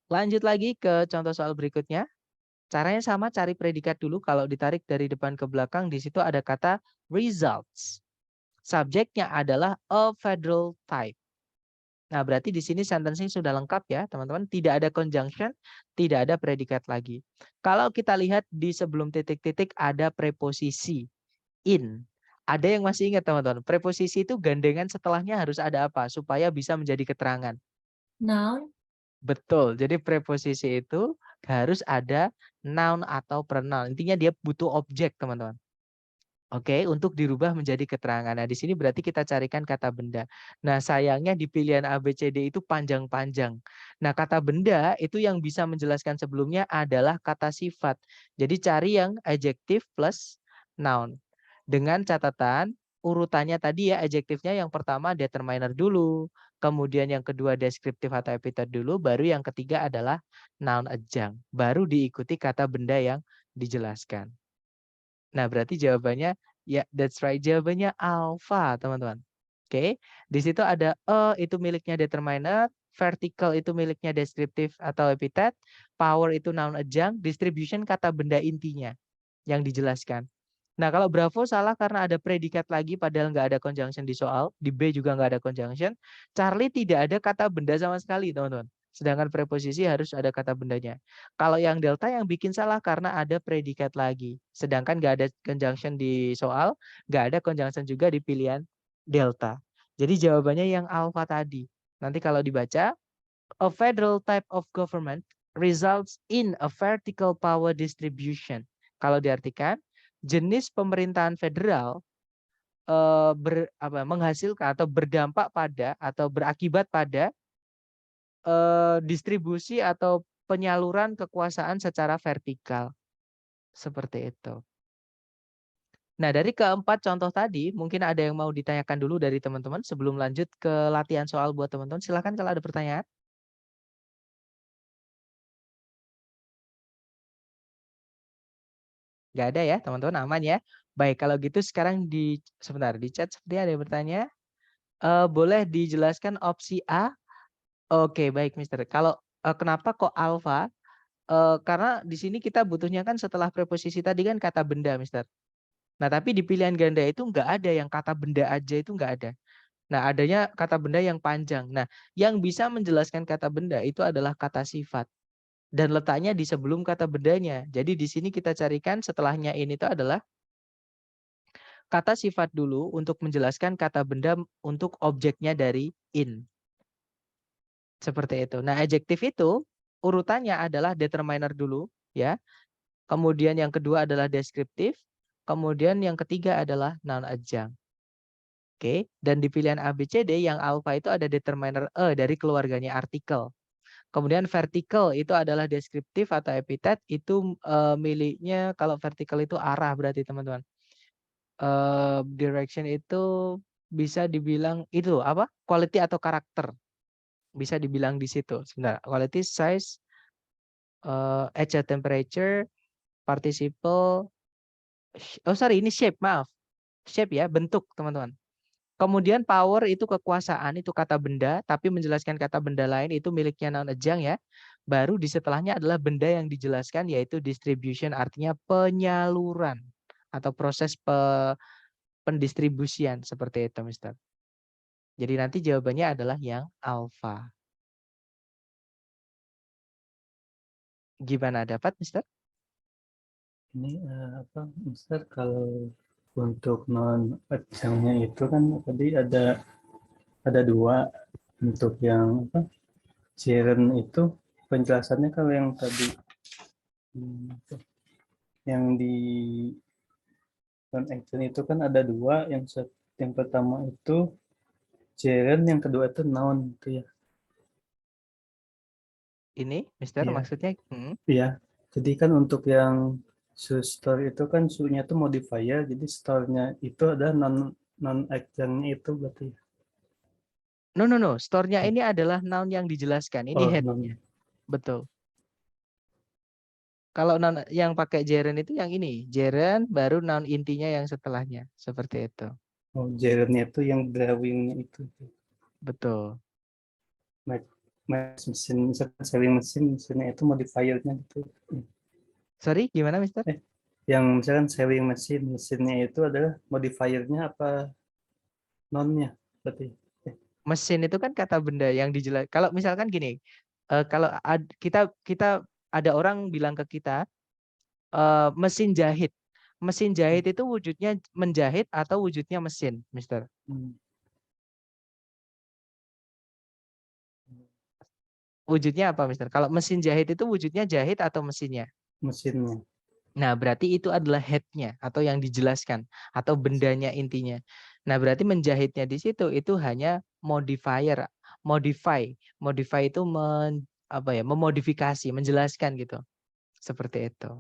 Lanjut lagi ke contoh soal berikutnya. Caranya sama, cari predikat dulu. Kalau ditarik dari depan ke belakang, di situ ada kata results. Subjeknya adalah a federal type. Nah, berarti di sini sentencing sudah lengkap ya, teman-teman. Tidak ada conjunction, tidak ada predikat lagi. Kalau kita lihat di sebelum titik-titik ada preposisi in. Ada yang masih ingat, teman-teman? Preposisi itu gandengan setelahnya harus ada apa supaya bisa menjadi keterangan?
Noun.
Betul. Jadi preposisi itu harus ada noun atau pronoun. Intinya dia butuh objek, teman-teman. Oke, untuk dirubah menjadi keterangan. Nah, di sini berarti kita carikan kata benda. Nah, sayangnya di pilihan A, B, C, D itu panjang-panjang. Nah, kata benda itu yang bisa menjelaskan sebelumnya adalah kata sifat. Jadi cari yang adjective plus noun. Dengan catatan urutannya tadi ya, adjektifnya yang pertama determiner dulu, kemudian yang kedua deskriptif atau epithet dulu, baru yang ketiga adalah noun adjunct. Baru diikuti kata benda yang dijelaskan. Nah, berarti jawabannya ya, that's right. Jawabannya alpha, teman-teman. Oke, di situ ada itu miliknya determiner, vertical itu miliknya deskriptif atau epithet, power itu noun adjunct, distribution kata benda intinya yang dijelaskan. Nah, kalau Bravo salah karena ada predikat lagi padahal nggak ada conjunction di soal, di B juga nggak ada conjunction. Charlie tidak ada kata benda sama sekali, teman-teman. Sedangkan preposisi harus ada kata bendanya. Kalau yang delta yang bikin salah karena ada predikat lagi. Sedangkan nggak ada conjunction di soal, nggak ada conjunction juga di pilihan delta. Jadi jawabannya yang alpha tadi. Nanti kalau dibaca, a federal type of government results in a vertical power distribution. Kalau diartikan, jenis pemerintahan federal menghasilkan atau berdampak pada atau berakibat pada distribusi atau penyaluran kekuasaan secara vertikal. Seperti itu. Nah, dari keempat contoh tadi, mungkin ada yang mau ditanyakan dulu dari teman-teman sebelum lanjut ke latihan soal buat teman-teman. Silakan kalau ada pertanyaan. Nggak ada ya, teman-teman, aman ya. Baik, kalau gitu sekarang sebentar di chat seperti ada yang bertanya. Boleh dijelaskan opsi A? Oke, baik, Mister. Kalau kenapa kok alfa? Karena di sini kita butuhnya kan setelah preposisi tadi kan kata benda, Mister. Nah, tapi di pilihan ganda itu nggak ada yang kata benda aja, itu nggak ada. Nah, adanya kata benda yang panjang. Nah, yang bisa menjelaskan kata benda itu adalah kata sifat. Dan letaknya di sebelum kata bendanya. Jadi di sini kita carikan setelahnya ini itu adalah kata sifat dulu untuk menjelaskan kata benda untuk objeknya dari in. Seperti itu. Nah, adjektif itu urutannya adalah determiner dulu, ya. Kemudian yang kedua adalah deskriptif. Kemudian yang ketiga adalah noun adjunct. Oke, dan di pilihan A, B, C, D yang alpha itu ada determiner E dari keluarganya artikel. Kemudian vertical itu adalah deskriptif atau epithet, itu miliknya kalau vertical itu arah berarti teman-teman. Direction itu bisa dibilang itu apa? Quality atau karakter. Bisa dibilang di situ. Sebentar, quality, size, at a temperature, participle, oh sorry ini shape, maaf. Shape ya, bentuk teman-teman. Kemudian power itu kekuasaan, itu kata benda, tapi menjelaskan kata benda lain itu miliknya noun adjunct ya. Baru di setelahnya adalah benda yang dijelaskan yaitu distribution, artinya penyaluran atau proses pendistribusian seperti itu, Mister. Jadi nanti jawabannya adalah yang alpha. Gimana, dapat, Mister?
Ini apa, Mister, kalau untuk non adjunctnya itu kan tadi ada dua. Untuk yang apa, Jiren itu penjelasannya kalau yang tadi yang di non adjunct itu kan ada dua. Yang pertama itu Jiren, yang kedua itu noun itu ya.
Ini, Mister,
Iya.
maksudnya?
Iya. Jadi kan untuk yang Store itu kan su-nya itu modifier, jadi store-nya itu ada non adjunctnya itu berarti.
No, no, no. Store-nya ini adalah noun yang dijelaskan. Ini
Oh,
head-nya.
non.
Betul. Kalau noun yang pakai gerund itu yang ini. Gerund baru noun intinya yang setelahnya. Seperti itu.
Oh, gerundnya itu yang drawingnya itu.
Betul.
Mesin, misalkan selling mesin, mesinnya itu modifiernya gitu.
Sorry, gimana, Mister?
Yang misalkan selling mesin, mesinnya itu adalah modifiernya apa nonnya berarti.
Mesin itu kan kata benda yang dijelas. Kalau misalkan gini, kalau kita kita ada orang bilang ke kita mesin jahit. Mesin jahit itu wujudnya menjahit atau wujudnya mesin, Mister?
Hmm.
Wujudnya apa, Mister? Kalau mesin jahit itu wujudnya jahit atau mesinnya?
Mesinnya.
Nah, berarti itu adalah head-nya atau yang dijelaskan atau bendanya intinya. Nah, berarti menjahitnya di situ itu hanya modifier, modify. Modify itu apa ya, memodifikasi, menjelaskan gitu. Seperti itu.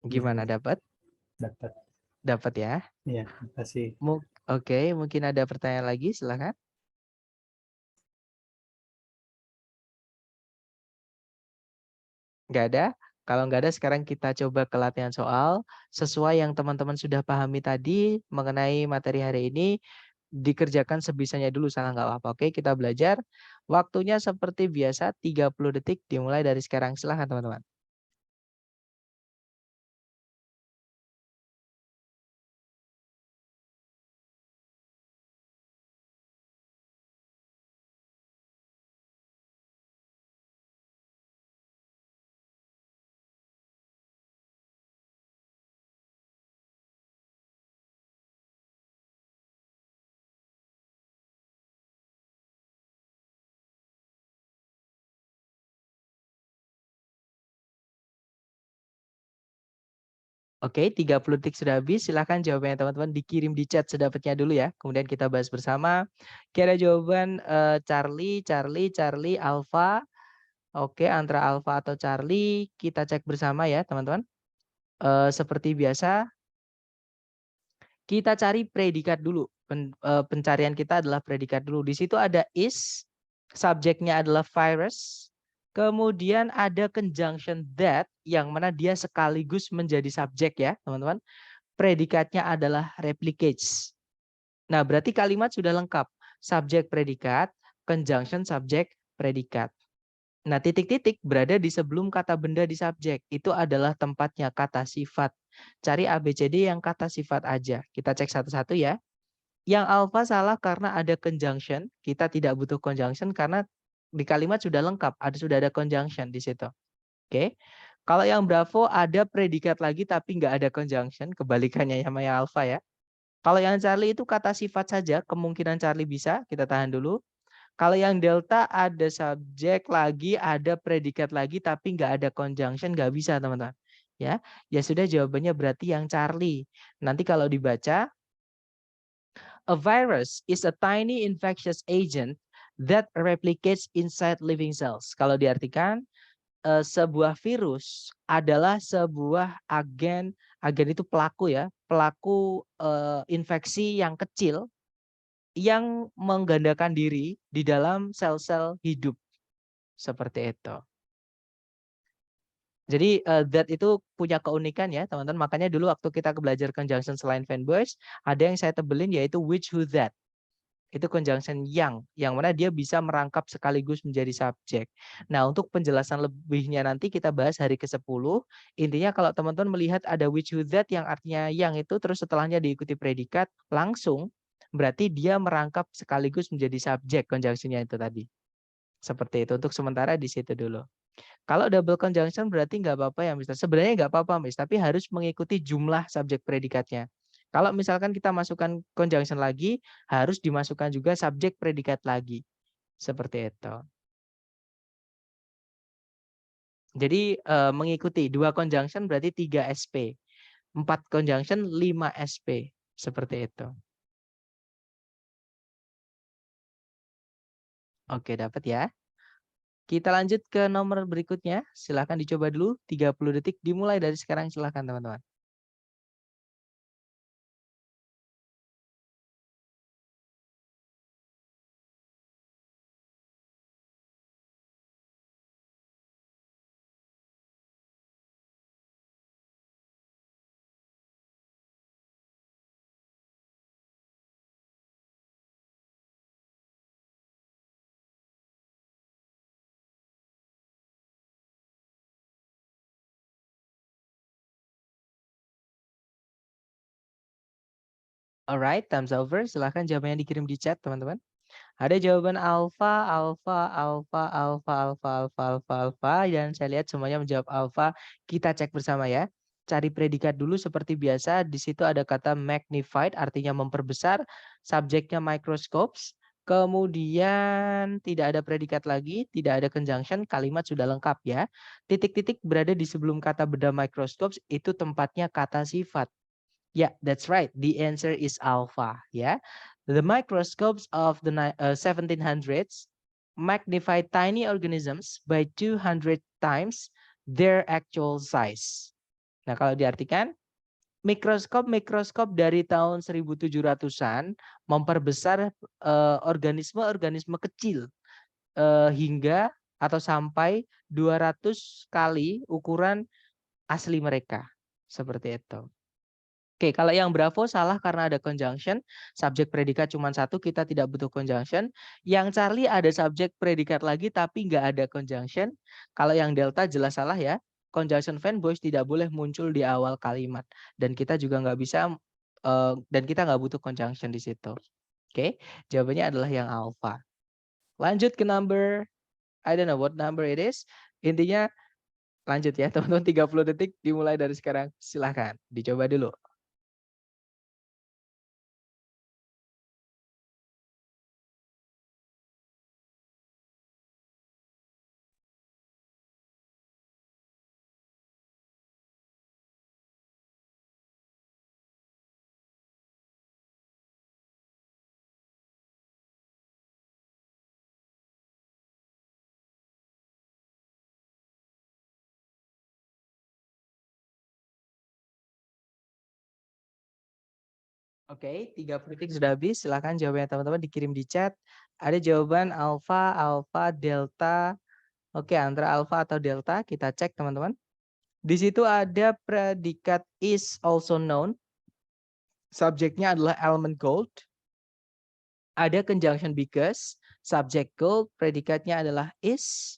Ya,
Gimana,
ya,
dapat?
dapat.
Dapat ya.
Ya, kasih.
Oke, mungkin ada pertanyaan lagi, silakan. Nggak ada? Kalau nggak ada, sekarang kita coba ke latihan soal. Sesuai yang teman-teman sudah pahami tadi mengenai materi hari ini, dikerjakan sebisanya dulu, salah nggak apa-apa. Oke, kita belajar. Waktunya seperti biasa, 30 detik dimulai dari sekarang. Silahkan teman-teman. Oke, 30 detik sudah habis. Silahkan jawabannya teman-teman dikirim di chat sedapatnya dulu ya. Kemudian kita bahas bersama. Kira jawaban Charlie, Charlie, Charlie, Alpha. Oke, antara Alpha atau Charlie kita cek bersama ya teman-teman. Seperti biasa, kita cari predikat dulu. Pencarian kita adalah predikat dulu. Di situ ada is, subjeknya adalah virus. Kemudian ada conjunction that yang mana dia sekaligus menjadi subjek ya teman-teman. Predikatnya adalah replicates. Nah, berarti kalimat sudah lengkap. Subjek predikat, conjunction subjek predikat. Nah, titik-titik berada di sebelum kata benda di subjek. Itu adalah tempatnya kata sifat. Cari ABCD yang kata sifat aja. Kita cek satu-satu ya. Yang alpha salah karena ada conjunction. Kita tidak butuh conjunction karena di kalimat sudah lengkap. Sudah ada conjunction di situ. Oke. Kalau yang bravo ada predikat lagi tapi nggak ada conjunction. Kebalikannya sama yang alpha ya. Kalau yang Charlie itu kata sifat saja. Kemungkinan Charlie bisa. Kita tahan dulu. Kalau yang delta ada subjek lagi, ada predikat lagi, tapi nggak ada conjunction, nggak bisa teman-teman. Ya sudah jawabannya berarti yang Charlie. Nanti kalau dibaca, a virus is a tiny infectious agent that replicates inside living cells. Kalau diartikan, sebuah virus adalah sebuah agen itu pelaku ya, pelaku infeksi yang kecil yang menggandakan diri di dalam sel-sel hidup. Seperti itu. Jadi that itu punya keunikan ya teman-teman. Makanya dulu waktu kita belajar conjunction selain fanboys, ada yang saya tebelin yaitu which, who, that. Itu conjunction yang mana dia bisa merangkap sekaligus menjadi subjek. Nah, untuk penjelasan lebihnya nanti kita bahas hari ke-10. Intinya kalau teman-teman melihat ada which, who, that yang artinya yang itu terus setelahnya diikuti predikat langsung, berarti dia merangkap sekaligus menjadi subjek conjunctionnya itu tadi. Seperti itu. Untuk sementara di situ dulu. Kalau double conjunction berarti nggak apa-apa ya, Mister. Sebenarnya nggak apa-apa, Miss, tapi harus mengikuti jumlah subjek predikatnya. Kalau misalkan kita masukkan conjunction lagi, harus dimasukkan juga subjek predikat lagi. Seperti itu. Jadi mengikuti 2 conjunction berarti 3 SP. 4 conjunction 5 SP. Seperti itu. Oke, dapat ya. Kita lanjut ke nomor berikutnya. Silahkan dicoba dulu. 30 detik dimulai dari sekarang. Silahkan teman-teman. Alright, time's over. Silahkan jawabannya dikirim di chat teman-teman. Ada jawaban alfa, alfa, alfa, alfa, alfa, alfa, alfa, alfa, dan saya lihat semuanya menjawab alfa. Kita cek bersama ya. Cari predikat dulu seperti biasa. Di situ ada kata magnified, artinya memperbesar. Subjeknya microscopes. Kemudian tidak ada predikat lagi, tidak ada conjunction, kalimat sudah lengkap ya. Titik-titik berada di sebelum kata benda microscopes, itu tempatnya kata sifat. Yeah, that's right. The answer is alpha. Yeah, the microscopes of the 1700s magnified tiny organisms by 200 times their actual size. Nah, kalau diartikan, mikroskop dari tahun 1700-an memperbesar organisme-organisme kecil hingga atau sampai 200 kali ukuran asli mereka. Seperti itu. Oke, kalau yang Bravo salah karena ada conjunction. Subjek predikat cuma satu, kita tidak butuh conjunction. Yang Charlie ada subjek predikat lagi tapi nggak ada conjunction. Kalau yang Delta jelas salah ya. Conjunction fanboys tidak boleh muncul di awal kalimat. Dan kita juga nggak bisa, dan kita nggak butuh conjunction di situ. Oke, jawabannya adalah yang alpha. Lanjut ke number, I don't know what number it is. Intinya lanjut ya teman-teman, 30 detik dimulai dari sekarang. Silahkan, dicoba dulu. Oke, 30 detik sudah habis. Silahkan jawabannya teman-teman dikirim di chat. Ada jawaban alfa, alfa, delta. Oke, antara alfa atau delta kita cek teman-teman. Di situ ada predikat is also known. Subjeknya adalah element gold. Ada conjunction because. Subject gold, predikatnya adalah is.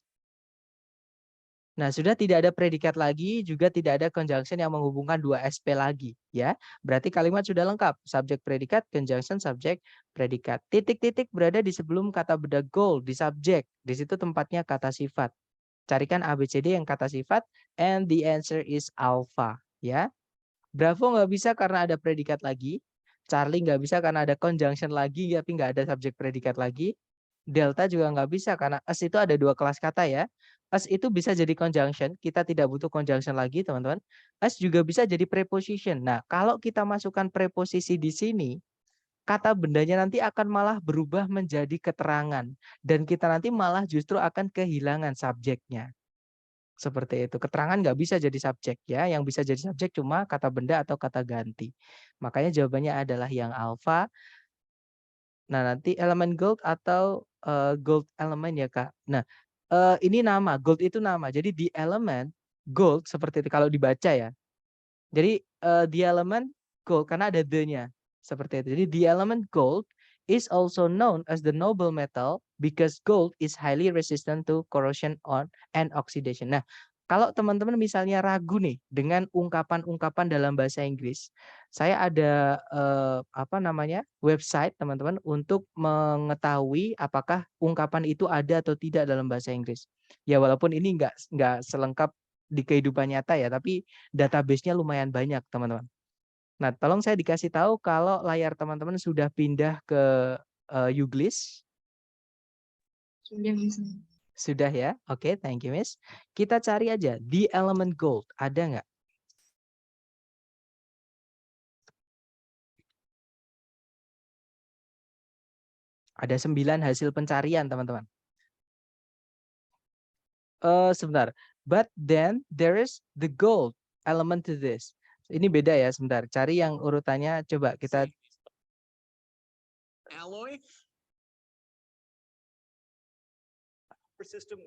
Nah, sudah tidak ada predikat lagi, juga tidak ada conjunction yang menghubungkan dua SP lagi, ya. Berarti kalimat sudah lengkap, subjek predikat, conjunction subjek predikat. Titik-titik berada di sebelum kata benda goal di subjek. Di situ tempatnya kata sifat. Carikan ABCD yang kata sifat and the answer is alpha, ya. Bravo nggak bisa karena ada predikat lagi. Charlie nggak bisa karena ada conjunction lagi, tapi nggak ada subjek predikat lagi. Delta juga nggak bisa karena as itu ada dua kelas kata ya. As itu bisa jadi conjunction, kita tidak butuh conjunction lagi teman-teman. As juga bisa jadi preposition. Nah, kalau kita masukkan preposisi di sini, kata bendanya nanti akan malah berubah menjadi keterangan. Dan kita nanti malah justru akan kehilangan subjeknya. Seperti itu. Keterangan nggak bisa jadi subjek ya. Yang bisa jadi subjek cuma kata benda atau kata ganti. Makanya jawabannya adalah yang alpha. Nah, nanti elemen gold atau gold elemen ya, Kak. Nah, ini nama, gold itu nama. Jadi di elemen gold seperti itu kalau dibaca ya. Jadi the element gold karena ada the-nya. Seperti itu. Jadi the element gold is also known as the noble metal because gold is highly resistant to corrosion and oxidation. Nah, kalau teman-teman misalnya ragu nih dengan ungkapan-ungkapan dalam bahasa Inggris, saya ada website teman-teman untuk mengetahui apakah ungkapan itu ada atau tidak dalam bahasa Inggris. Ya walaupun ini nggak selengkap di kehidupan nyata ya, tapi database-nya lumayan banyak teman-teman. Nah, tolong saya dikasih tahu kalau layar teman-teman sudah pindah ke Uglis.
Sudah, Miss.
Sudah ya? Oke, thank you, Miss. Kita cari aja the element gold. Ada nggak? Ada 9 hasil pencarian, teman-teman. Sebentar. But then there is the gold element to this. Ini beda ya, sebentar. Cari yang urutannya, coba kita.
Alloy. System.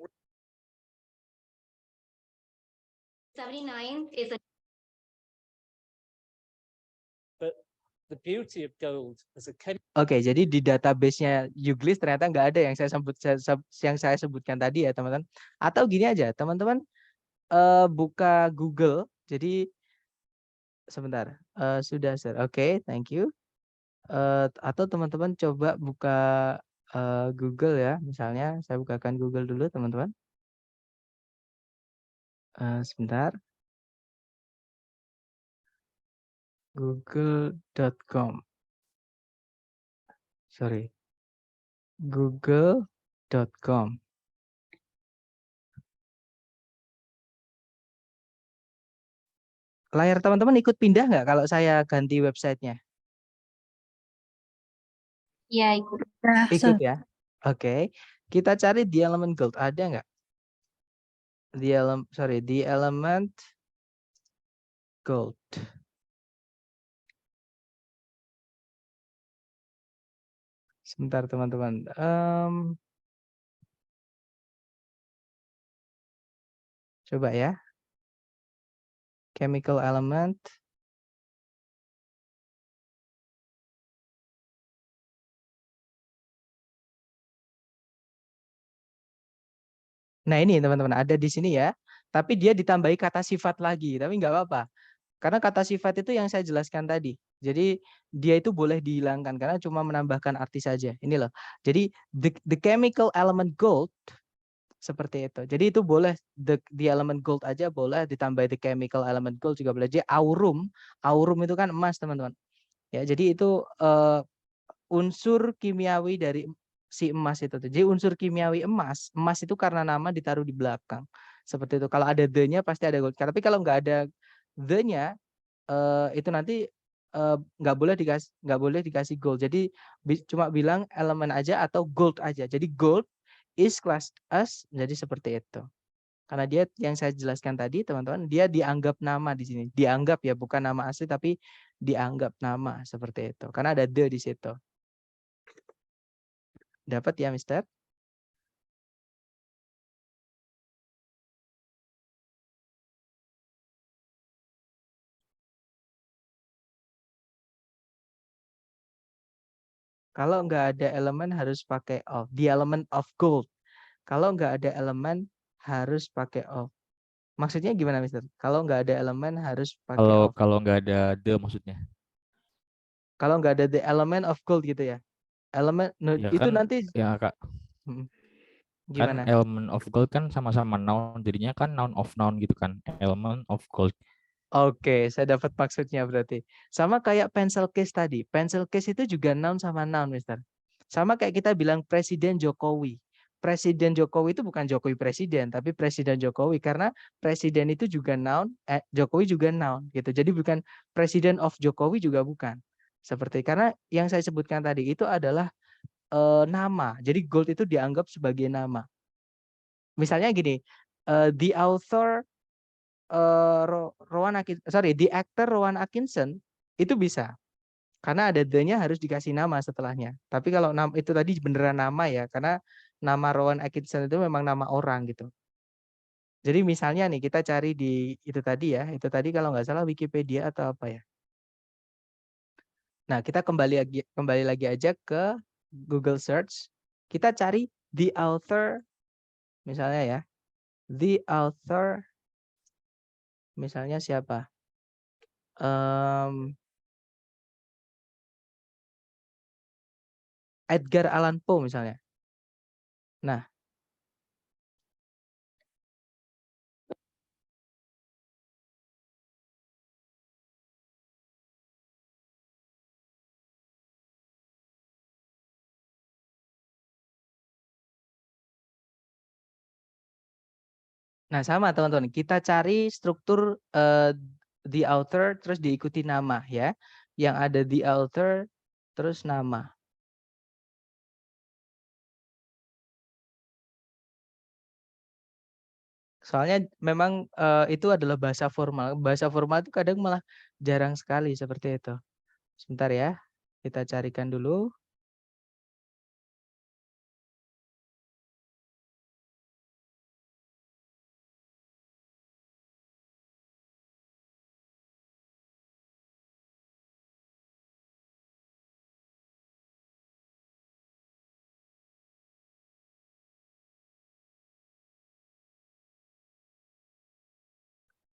79 is a
The beauty of gold as a
Oke, jadi di database-nya Uglis ternyata nggak ada yang yang saya sebutkan tadi ya, teman-teman. Atau gini aja, teman-teman buka Google. Jadi sebentar. Sudah, Sir. Oke, thank you. Atau teman-teman coba buka Google ya. Misalnya saya bukakan Google dulu, teman-teman. Sebentar. Google.com. Sorry. Google.com. Layar teman-teman ikut pindah nggak kalau saya ganti websitenya?
ya ikut.
Ikut ya. Oke. Kita cari di elemen gold. Ada nggak? The element gold. Sebentar teman-teman. Coba ya. Chemical element. Nah ini teman-teman ada di sini ya. Tapi dia ditambahi kata sifat lagi. Tapi nggak apa-apa. Karena kata sifat itu yang saya jelaskan tadi. Jadi dia itu boleh dihilangkan karena cuma menambahkan arti saja. Ini loh. Jadi the chemical element gold seperti itu. Jadi itu boleh the element gold aja boleh, ditambah the chemical element gold juga boleh. Jadi aurum itu kan emas teman-teman. Ya, jadi itu unsur kimiawi dari si emas itu. Jadi unsur kimiawi emas itu karena nama ditaruh di belakang. Seperti itu. Kalau ada the-nya pasti ada gold. Tapi kalau nggak ada the-nya itu nanti nggak boleh dikasih gold. Jadi cuma bilang elemen aja atau gold aja. Jadi gold is class as, jadi seperti itu. Karena dia yang saya jelaskan tadi teman-teman, dia dianggap nama di sini. Dianggap ya, bukan nama asli tapi dianggap nama seperti itu. Karena ada the di situ. Dapat ya, Mister? Kalau nggak ada elemen harus pakai of. The element of gold. Kalau nggak ada elemen harus pakai of. Maksudnya gimana, Mister? Kalau nggak ada elemen harus pakai of.
Kalau nggak ada the maksudnya.
Kalau nggak ada the element of gold gitu ya. Elemen
Ya
itu
kan
nanti
ya Kak, kan
gimana?
element of gold kan sama-sama noun, jadinya kan noun of noun gitu kan. Element of gold.
Oke, saya dapat maksudnya berarti. Sama kayak pencil case tadi. Pencil case itu juga noun sama noun, Mister. Sama kayak kita bilang Presiden Jokowi. Presiden Jokowi itu bukan Jokowi presiden, tapi Presiden Jokowi karena presiden itu juga noun, Jokowi juga noun gitu. Jadi bukan Presiden of Jokowi juga bukan. Seperti karena yang saya sebutkan tadi itu adalah nama. Jadi gold itu dianggap sebagai nama. Misalnya gini, the author the actor Rowan Atkinson itu bisa karena ada the-nya harus dikasih nama setelahnya. Tapi kalau itu tadi beneran nama ya, karena nama Rowan Atkinson itu memang nama orang gitu. Jadi misalnya nih kita cari di itu tadi ya, itu tadi kalau nggak salah Wikipedia atau apa ya. Nah kita kembali lagi aja ke Google Search. Kita cari the author misalnya ya, the author misalnya siapa? Edgar Allan Poe misalnya. Nah, sama teman-teman. Kita cari struktur the author terus diikuti nama ya. Yang ada the author terus nama. Soalnya memang itu adalah bahasa formal. Bahasa formal itu kadang malah jarang sekali seperti itu. Sebentar ya, kita carikan dulu.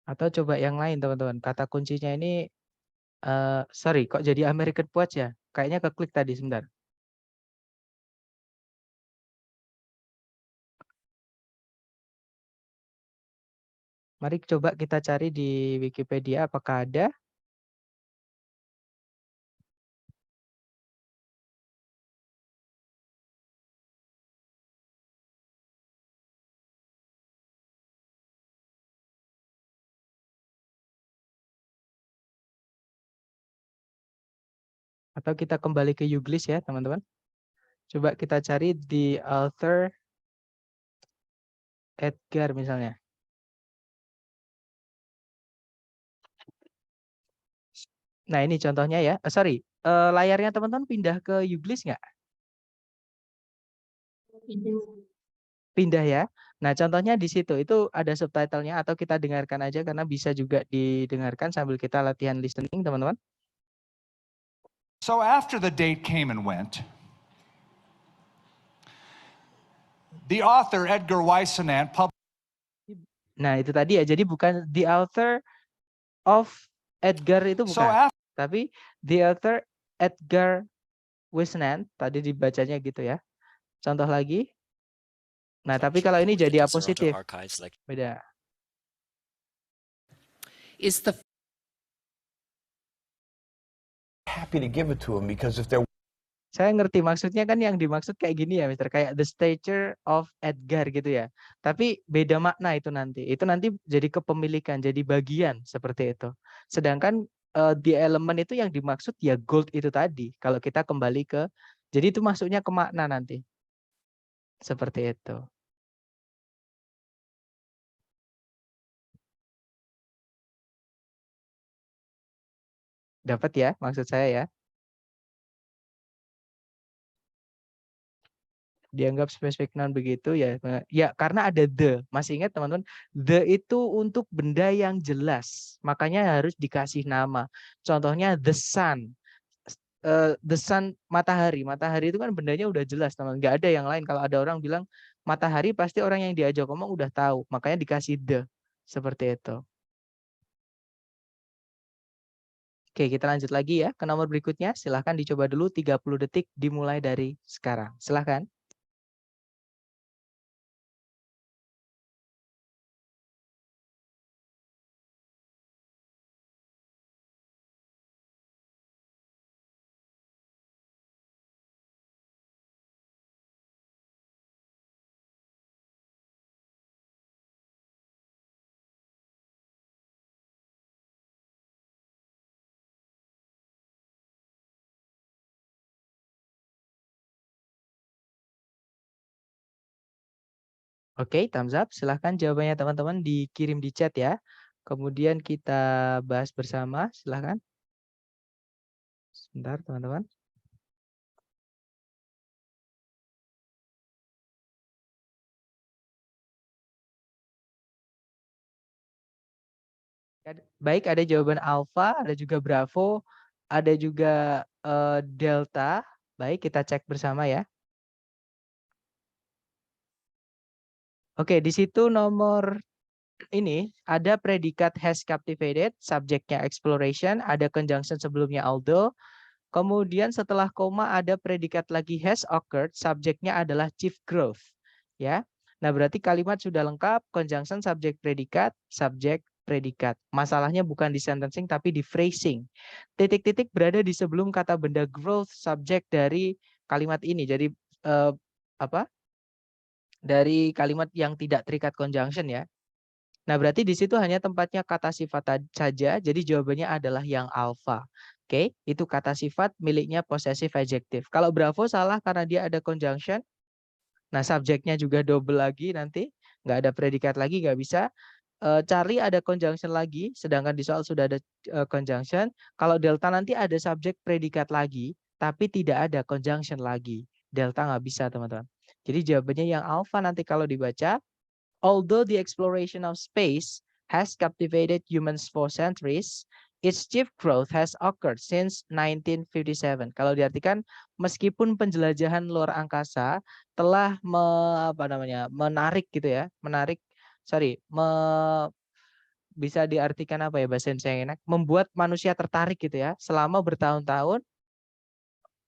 Atau coba yang lain teman-teman. Kata kuncinya ini, sorry kok jadi American Poets ya? Kayaknya keklik tadi sebentar. Mari coba kita cari di Wikipedia apakah ada. Atau kita kembali ke Youglis ya teman-teman. Coba kita cari di author Edgar misalnya. Nah ini contohnya ya. Sorry, layarnya teman-teman pindah ke Youglis nggak? Pindah ya. Nah contohnya di situ itu ada subtitlenya atau kita dengarkan aja karena bisa juga didengarkan sambil kita latihan listening teman-teman.
So after the date came and went, the author Edgar Whisenant published.
Nah itu tadi ya. Jadi bukan the author of Edgar itu bukan. Tapi the author Edgar Whisenant tadi dibacanya gitu ya. Contoh lagi. Nah, tapi kalau ini jadi apositif. Beda.
Is the
happy to give it to him because if there.
Saya ngerti maksudnya kan yang dimaksud kayak gini ya, Mister. Kayak the stature of Edgar gitu ya. Tapi beda makna itu nanti. Itu nanti jadi kepemilikan, jadi bagian seperti itu. Sedangkan the element itu yang dimaksud ya gold itu tadi. Kalau kita kembali ke, jadi itu masuknya ke makna nanti. Seperti itu. Dapat ya maksud saya ya. Dianggap spesifik noun begitu ya. Ya karena ada the. Masih ingat teman-teman? The itu untuk benda yang jelas. Makanya harus dikasih nama. Contohnya the sun. The sun matahari. Matahari itu kan bendanya udah jelas teman. Nggak ada yang lain. Kalau ada orang bilang matahari pasti orang yang diajak ngomong udah tahu. Makanya dikasih the. Seperti itu. Oke, kita lanjut lagi ya ke nomor berikutnya. Silahkan dicoba dulu 30 detik dimulai dari sekarang. Silahkan. Oke, thumbs up. Silahkan jawabannya teman-teman dikirim di chat ya. Kemudian kita bahas bersama. Silahkan. Sebentar teman-teman. Baik, ada jawaban alpha, ada juga bravo, ada juga delta. Baik, kita cek bersama ya. Oke, di situ nomor ini ada predikat has captivated, subjeknya exploration, ada conjunction sebelumnya although, kemudian setelah koma ada predikat lagi has occurred, subjeknya adalah chief growth, ya. Nah, berarti kalimat sudah lengkap, conjunction subjek predikat, subjek predikat. Masalahnya bukan di sentencing tapi di phrasing. Titik-titik berada di sebelum kata benda growth subjek dari kalimat ini. Jadi dari kalimat yang tidak terikat conjunction ya. Nah, berarti di situ hanya tempatnya kata sifat saja, jadi jawabannya adalah yang alpha. Oke, itu kata sifat miliknya possessive adjective. Kalau bravo salah karena dia ada conjunction. Nah, subjeknya juga double lagi nanti. nggak ada predikat lagi, nggak bisa. Charlie ada conjunction lagi, sedangkan di soal sudah ada conjunction. Kalau delta nanti ada subjek predikat lagi, tapi tidak ada conjunction lagi. Delta nggak bisa, teman-teman. Jadi jawabannya yang alpha nanti kalau dibaca, although the exploration of space has captivated humans for centuries, its chief growth has occurred since 1957. Kalau diartikan, meskipun penjelajahan luar angkasa telah menarik gitu ya, bisa diartikan apa ya bahasa Indonesia yang enak, membuat manusia tertarik gitu ya, selama bertahun-tahun,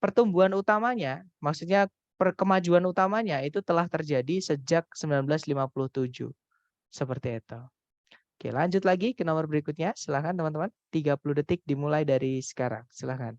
pertumbuhan utamanya, maksudnya kemajuan utamanya itu telah terjadi sejak 1957. Seperti itu. Oke, lanjut lagi ke nomor berikutnya. Silakan teman-teman. 30 detik dimulai dari sekarang. Silakan.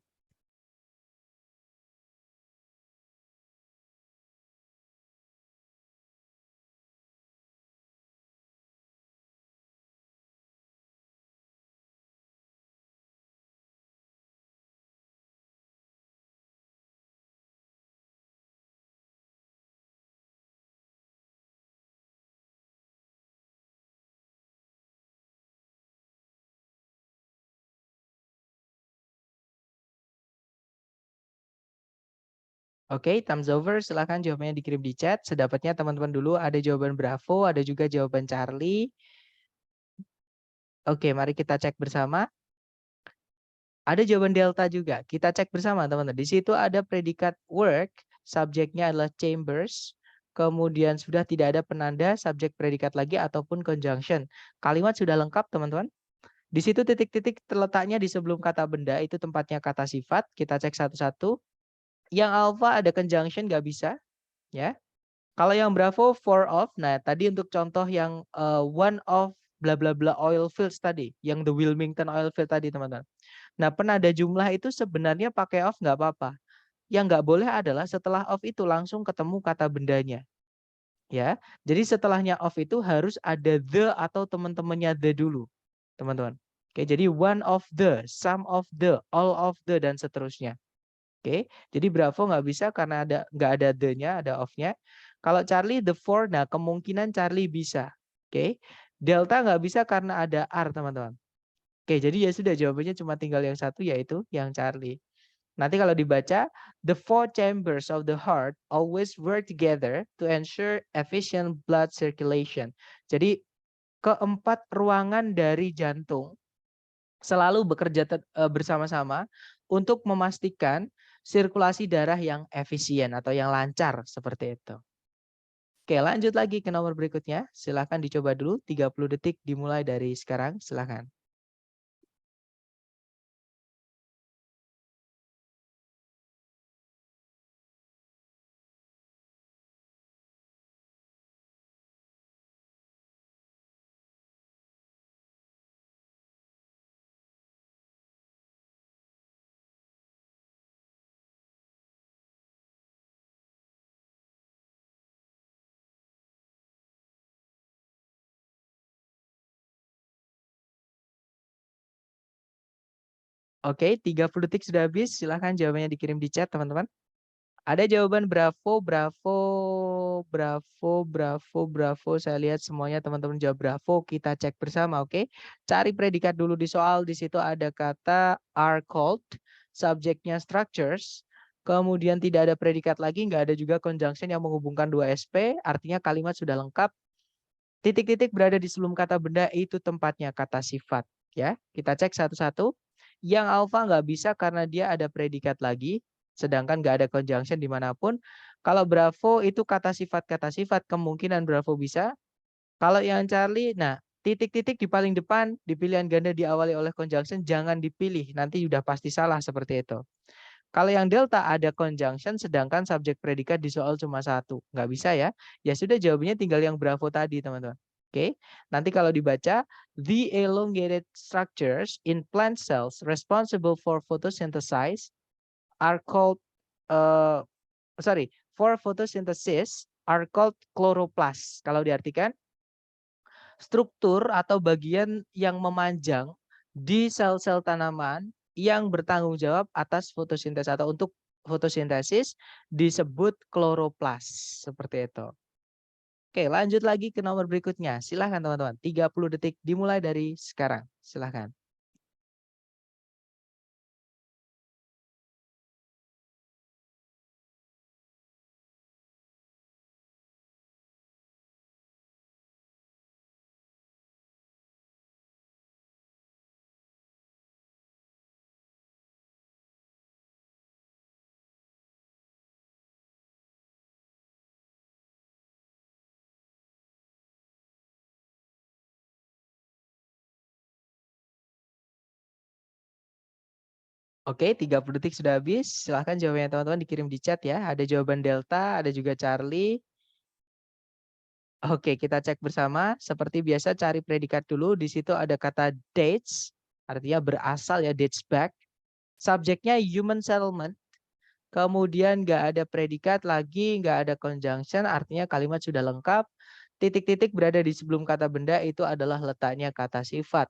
Oke, thumbs over. Silakan jawabannya dikirim di chat. Sedapatnya teman-teman dulu ada jawaban Bravo, ada juga jawaban Charlie. Oke, mari kita cek bersama. Ada jawaban Delta juga. Kita cek bersama, teman-teman. Di situ ada predikat work, subjeknya adalah chambers. Kemudian sudah tidak ada penanda, subjek predikat lagi ataupun conjunction. Kalimat sudah lengkap, teman-teman. Di situ titik-titik terletaknya di sebelum kata benda, itu tempatnya kata sifat. Kita cek satu-satu. Yang alpha ada conjunction, nggak bisa. Ya. Kalau yang Bravo, for of. Nah, tadi untuk contoh yang one of bla bla bla oil fields tadi. Yang the Wilmington oil field tadi, teman-teman. Nah, penanda jumlah itu sebenarnya pakai of nggak apa-apa. Yang nggak boleh adalah setelah of itu langsung ketemu kata bendanya. Ya, jadi setelahnya of itu harus ada the atau teman-temannya the dulu, teman-teman. Oke, jadi one of the, some of the, all of the, dan seterusnya. Oke, jadi Bravo nggak bisa karena nggak ada the-nya, ada of-nya. Kalau Charlie the for, nah kemungkinan Charlie bisa. Oke, Delta nggak bisa karena ada are, teman-teman. Oke, jadi ya sudah jawabannya cuma tinggal yang satu, yaitu yang Charlie. Nanti kalau dibaca, the four chambers of the heart always work together to ensure efficient blood circulation. Jadi keempat ruangan dari jantung selalu bekerja bersama-sama untuk memastikan sirkulasi darah yang efisien atau yang lancar seperti itu. Oke, lanjut lagi ke nomor berikutnya. Silakan dicoba dulu, 30 detik dimulai dari sekarang. Silakan. Oke, 30 detik sudah habis. Silahkan jawabannya dikirim di chat, teman-teman. Ada jawaban Bravo, Bravo, Bravo, Bravo, Bravo. Saya lihat semuanya teman-teman jawab Bravo. Kita cek bersama, oke? Cari predikat dulu di soal. Di situ ada kata are called, subjeknya structures. Kemudian tidak ada predikat lagi, nggak ada juga conjunction yang menghubungkan dua SP. Artinya kalimat sudah lengkap. Titik-titik berada di sebelum kata benda, itu tempatnya kata sifat. Ya, kita cek satu-satu. Yang alpha nggak bisa karena dia ada predikat lagi, sedangkan nggak ada conjunction dimanapun. Kalau Bravo itu kata sifat kemungkinan Bravo bisa. Kalau yang Charlie, nah titik-titik di paling depan di pilihan ganda diawali oleh conjunction jangan dipilih, nanti sudah pasti salah seperti itu. Kalau yang delta ada conjunction, sedangkan subjek predikat di soal cuma satu, nggak bisa ya. Ya sudah jawabannya tinggal yang Bravo tadi, teman-teman. Oke, nanti kalau dibaca, the elongated structures in plant cells responsible for photosynthesis are called, for photosynthesis are called chloroplast. Kalau diartikan, struktur atau bagian yang memanjang di sel-sel tanaman yang bertanggung jawab atas fotosintesis atau untuk fotosintesis disebut kloroplas, seperti itu. Oke, lanjut lagi ke nomor berikutnya. Silahkan teman-teman. 30 detik dimulai dari sekarang. Silahkan. Oke, 30 detik sudah habis. Silahkan jawabannya teman-teman dikirim di chat ya. Ada jawaban Delta, ada juga Charlie. Oke, kita cek bersama. Seperti biasa cari predikat dulu. Di situ ada kata dates, artinya berasal ya, dates back. Subjeknya human settlement. Kemudian nggak ada predikat lagi, nggak ada conjunction, artinya kalimat sudah lengkap. Titik-titik berada di sebelum kata benda itu adalah letaknya kata sifat.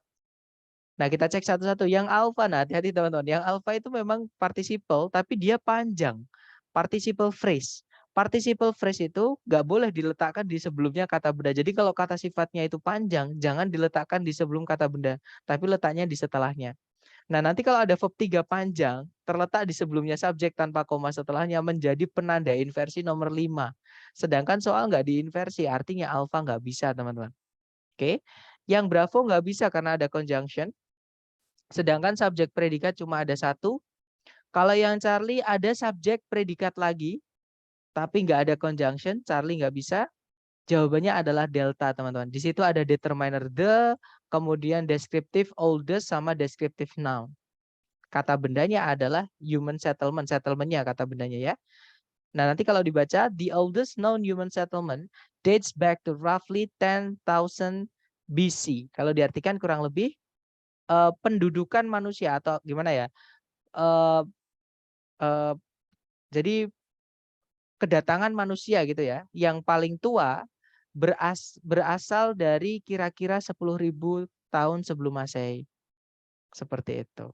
Nah, kita cek satu-satu. Yang alpha, nah hati-hati teman-teman. Yang alpha itu memang participle, tapi dia panjang. Participle phrase. Participle phrase itu nggak boleh diletakkan di sebelumnya kata benda. Jadi kalau kata sifatnya itu panjang, jangan diletakkan di sebelum kata benda, tapi letaknya di setelahnya. Nah, nanti kalau ada verb 3 panjang, terletak di sebelumnya subjek tanpa koma setelahnya menjadi penanda inversi nomor 5. Sedangkan soal nggak diinversi, artinya alpha nggak bisa, teman-teman. Oke. Yang bravo nggak bisa karena ada conjunction. Sedangkan subjek predikat cuma ada satu. Kalau yang Charlie ada subjek predikat lagi, tapi nggak ada conjunction, Charlie nggak bisa. Jawabannya adalah delta, teman-teman. Di situ ada determiner the, kemudian descriptive oldest, sama descriptive noun. Kata bendanya adalah human settlement, settlementnya kata bendanya ya. Nah, nanti kalau dibaca, the oldest known human settlement dates back to roughly 10,000 BC. Kalau diartikan kurang lebih pendudukan manusia atau gimana ya? Jadi kedatangan manusia gitu ya, yang paling tua berasal dari kira-kira 10.000 tahun sebelum Masehi. Seperti itu.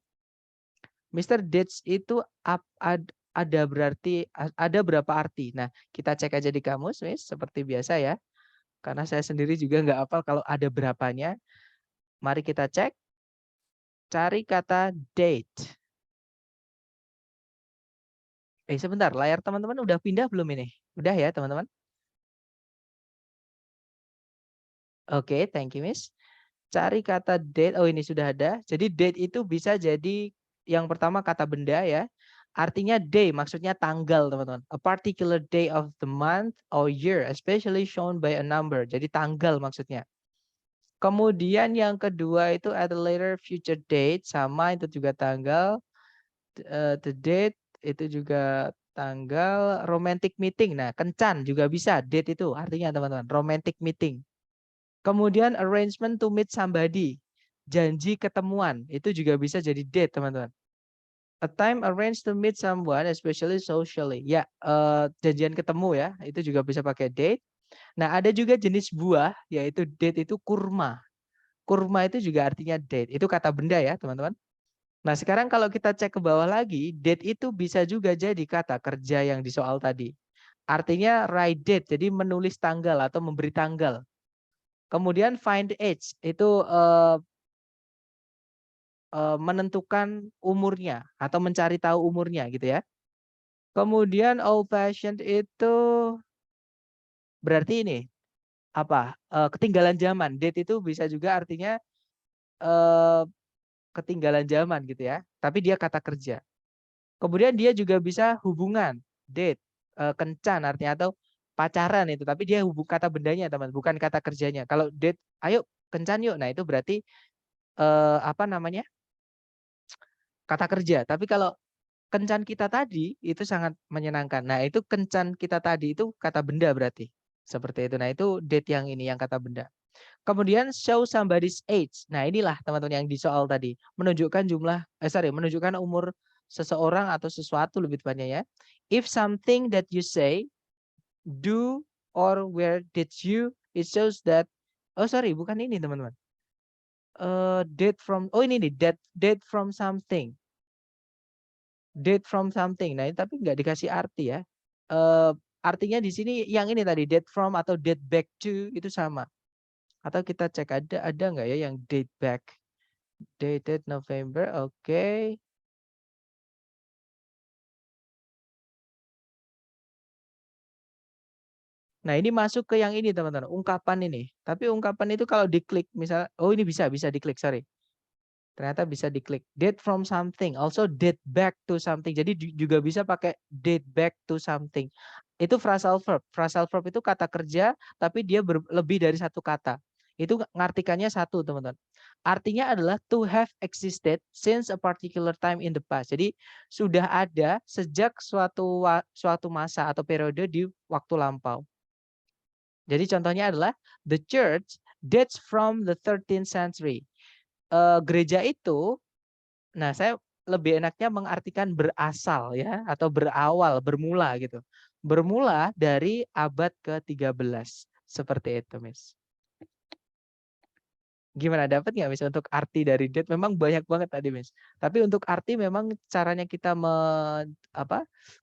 Mr. Dates itu ada berarti ada berapa arti? Nah, kita cek aja di kamus, Miss, seperti biasa ya. Karena saya sendiri juga nggak hafal kalau ada berapanya. Mari kita cek. Cari kata date. Sebentar, layar teman-teman udah pindah belum ini? Udah ya, teman-teman? Oke, thank you, Miss. Cari kata date. Oh, ini sudah ada. Jadi date itu bisa jadi yang pertama kata benda ya. Artinya day, maksudnya tanggal, teman-teman. A particular day of the month or year, especially shown by a number. Jadi tanggal maksudnya. Kemudian yang kedua itu at a later future date, sama itu juga tanggal. The date itu juga tanggal. Romantic meeting. Nah, kencan juga bisa. Date itu artinya, teman-teman, romantic meeting. Kemudian arrangement to meet somebody. Janji ketemuan. Itu juga bisa jadi date, teman-teman. A time arranged to meet someone, especially socially. Ya, janjian ketemu ya. Itu juga bisa pakai date. Nah, ada juga jenis buah, yaitu date itu kurma. Kurma itu juga artinya date. Itu kata benda ya, teman-teman. Nah, sekarang kalau kita cek ke bawah lagi, date itu bisa juga jadi kata kerja yang di soal tadi. Artinya write date, jadi menulis tanggal atau memberi tanggal. Kemudian find age, itu menentukan umurnya atau mencari tahu umurnya gitu ya. Kemudian old fashioned itu berarti ini apa? Ketinggalan zaman. Date itu bisa juga artinya ketinggalan zaman gitu ya. Tapi dia kata kerja. Kemudian dia juga bisa hubungan, date, kencan artinya atau pacaran itu. Tapi dia kata bendanya, teman, bukan kata kerjanya. Kalau date, ayo kencan yuk. Nah, itu berarti apa namanya? Kata kerja. Tapi kalau kencan kita tadi itu sangat menyenangkan. Nah, itu kencan kita tadi itu kata benda berarti. Seperti itu. Nah, itu date yang ini yang kata benda. Kemudian show somebody's age. Nah, inilah teman-teman yang di soal tadi. Menunjukkan menunjukkan umur seseorang atau sesuatu lebih tepatnya ya. If something that you say, do, or where did you, it shows that, bukan ini teman-teman. Date from, ini nih, date from something. Date from something. Nah, tapi nggak dikasih arti ya. artinya di sini yang ini tadi date from atau date back to itu sama. Atau kita cek ada nggak ya yang date back, dated November, oke. Nah ini masuk ke yang ini teman-teman, ungkapan ini. Tapi ungkapan itu kalau diklik misal, oh ini bisa diklik, sorry. Ternyata bisa diklik date from something, also date back to something. Jadi juga bisa pakai date back to something. Itu phrasal verb. Phrasal verb itu kata kerja, tapi dia lebih dari satu kata. Itu ngartikannya satu teman-teman. Artinya adalah to have existed since a particular time in the past. Jadi sudah ada sejak suatu masa atau periode di waktu lampau. Jadi contohnya adalah the church dates from the 13th century. Gereja itu, nah saya lebih enaknya mengartikan berasal ya atau berawal, bermula gitu. Bermula dari abad ke-13. Seperti itu, Miss. Gimana, dapat nggak Miss untuk arti dari date? Memang banyak banget tadi, Miss. Tapi untuk arti memang caranya kita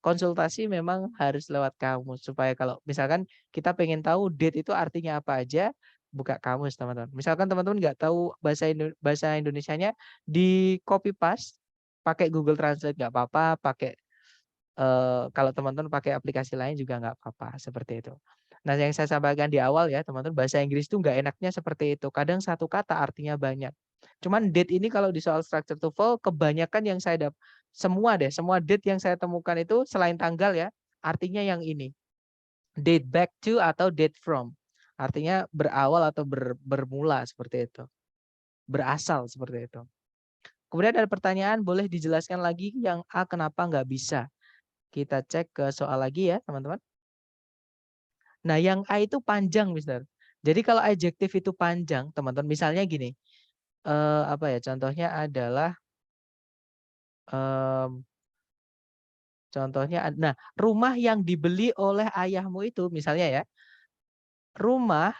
konsultasi memang harus lewat kamus supaya kalau misalkan kita pengen tahu date itu artinya apa aja, buka kamus teman-teman. Misalkan teman-teman nggak tahu bahasa Indonesianya, di copy paste pakai Google Translate nggak apa-apa, pakai kalau teman-teman pakai aplikasi lain juga nggak apa-apa seperti itu. Nah, yang saya sampaikan di awal ya, teman-teman, bahasa Inggris itu nggak enaknya seperti itu. Kadang satu kata artinya banyak. Cuman date ini kalau di soal structure TOEFL, kebanyakan yang saya semua date yang saya temukan itu selain tanggal ya, artinya yang ini. Date back to atau date from. Artinya berawal atau bermula seperti itu. Berasal seperti itu. Kemudian ada pertanyaan, boleh dijelaskan lagi yang A kenapa nggak bisa? Kita cek ke soal lagi ya, teman-teman. Nah, yang A itu panjang, Mister. Jadi kalau adjektif itu panjang, teman-teman, misalnya gini. Contohnya adalah nah, rumah yang dibeli oleh ayahmu itu misalnya ya. Rumah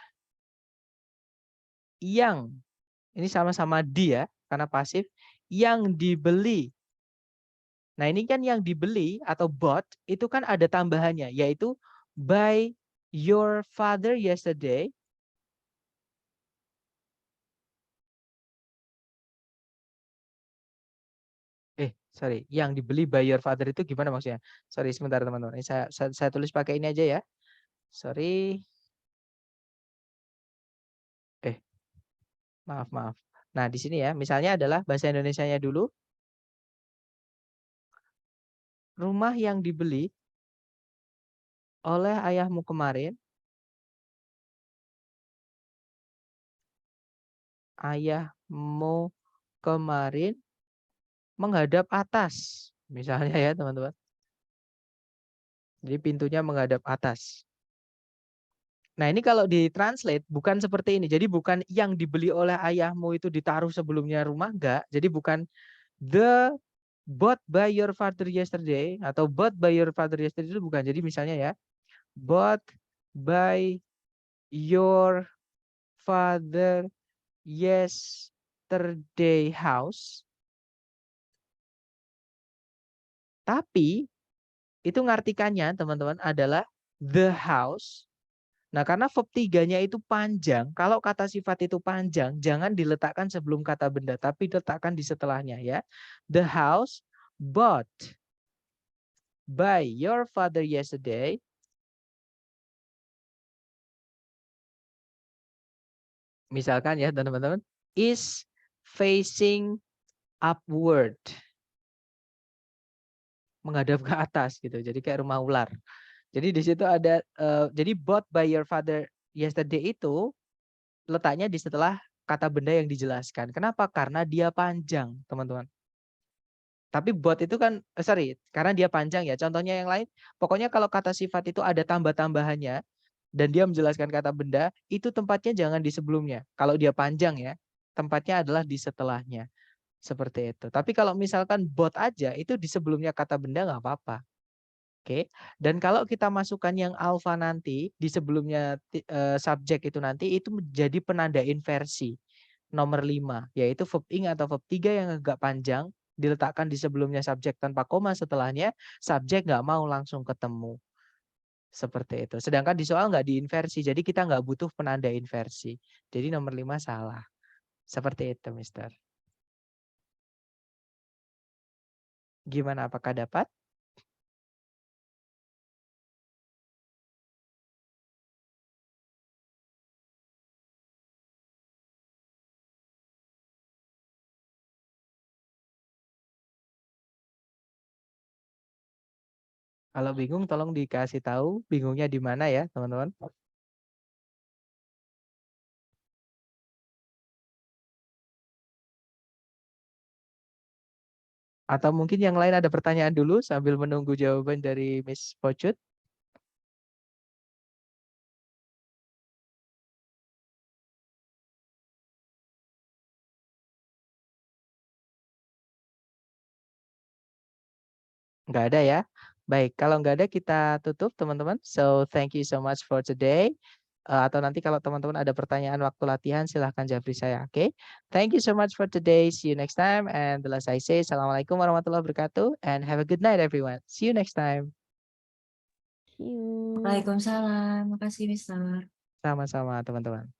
yang ini sama-sama di ya, karena pasif, yang dibeli. Nah, ini kan yang dibeli atau bought itu kan ada tambahannya, yaitu by your father yesterday. Sorry, yang dibeli by your father itu gimana maksudnya? Sorry, sebentar teman-teman. Saya tulis pakai ini aja ya. Sorry. Maaf. Nah, di sini ya, misalnya adalah bahasa Indonesianya dulu. Rumah yang dibeli oleh ayahmu kemarin. Ayahmu kemarin menghadap atas. Misalnya ya, teman-teman. Jadi pintunya menghadap atas. Nah, ini kalau ditranslate bukan seperti ini. Jadi bukan yang dibeli oleh ayahmu itu ditaruh sebelumnya rumah, enggak. Jadi bukan the bought by your father yesterday atau bought by your father yesterday itu bukan. Jadi misalnya ya, bought by your father yesterday house. Tapi itu ngartikannya teman-teman adalah the house. Nah, karena verb 3-nya itu panjang, kalau kata sifat itu panjang, jangan diletakkan sebelum kata benda, tapi diletakkan di setelahnya ya. The house bought by your father yesterday misalkan ya teman-teman, is facing upward. Menghadap ke atas gitu. Jadi kayak rumah ular. Jadi di situ ada jadi bought by your father yesterday itu letaknya di setelah kata benda yang dijelaskan. Kenapa? Karena dia panjang, teman-teman. Tapi bought itu kan karena dia panjang ya. Contohnya yang lain, pokoknya kalau kata sifat itu ada tambah-tambahannya dan dia menjelaskan kata benda, itu tempatnya jangan di sebelumnya. Kalau dia panjang ya, tempatnya adalah di setelahnya. Seperti itu. Tapi kalau misalkan bought aja, itu di sebelumnya kata benda nggak apa-apa. Oke, dan kalau kita masukkan yang alfa nanti di sebelumnya subjek itu nanti itu menjadi penanda inversi nomor 5, yaitu verb ing atau verb 3 yang agak panjang diletakkan di sebelumnya subjek tanpa koma, setelahnya subjek nggak mau langsung ketemu. Seperti itu. Sedangkan di soal nggak diinversi, jadi kita nggak butuh penanda inversi. Jadi nomor 5 salah. Seperti itu, Mister. Gimana, apakah dapat? Kalau bingung tolong dikasih tahu bingungnya di mana ya, teman-teman. Atau mungkin yang lain ada pertanyaan dulu sambil menunggu jawaban dari Miss Pocut. Nggak ada ya? Baik, kalau nggak ada kita tutup teman-teman. So thank you so much for today. Atau nanti kalau teman-teman ada pertanyaan waktu latihan silahkan japri saya, oke? Thank you so much for today. See you next time. And the last I say, Assalamualaikum warahmatullahi wabarakatuh. And have a good night everyone. See you next time.
See you.
Waalaikumsalam. Makasih, Mister.
Sama-sama teman-teman.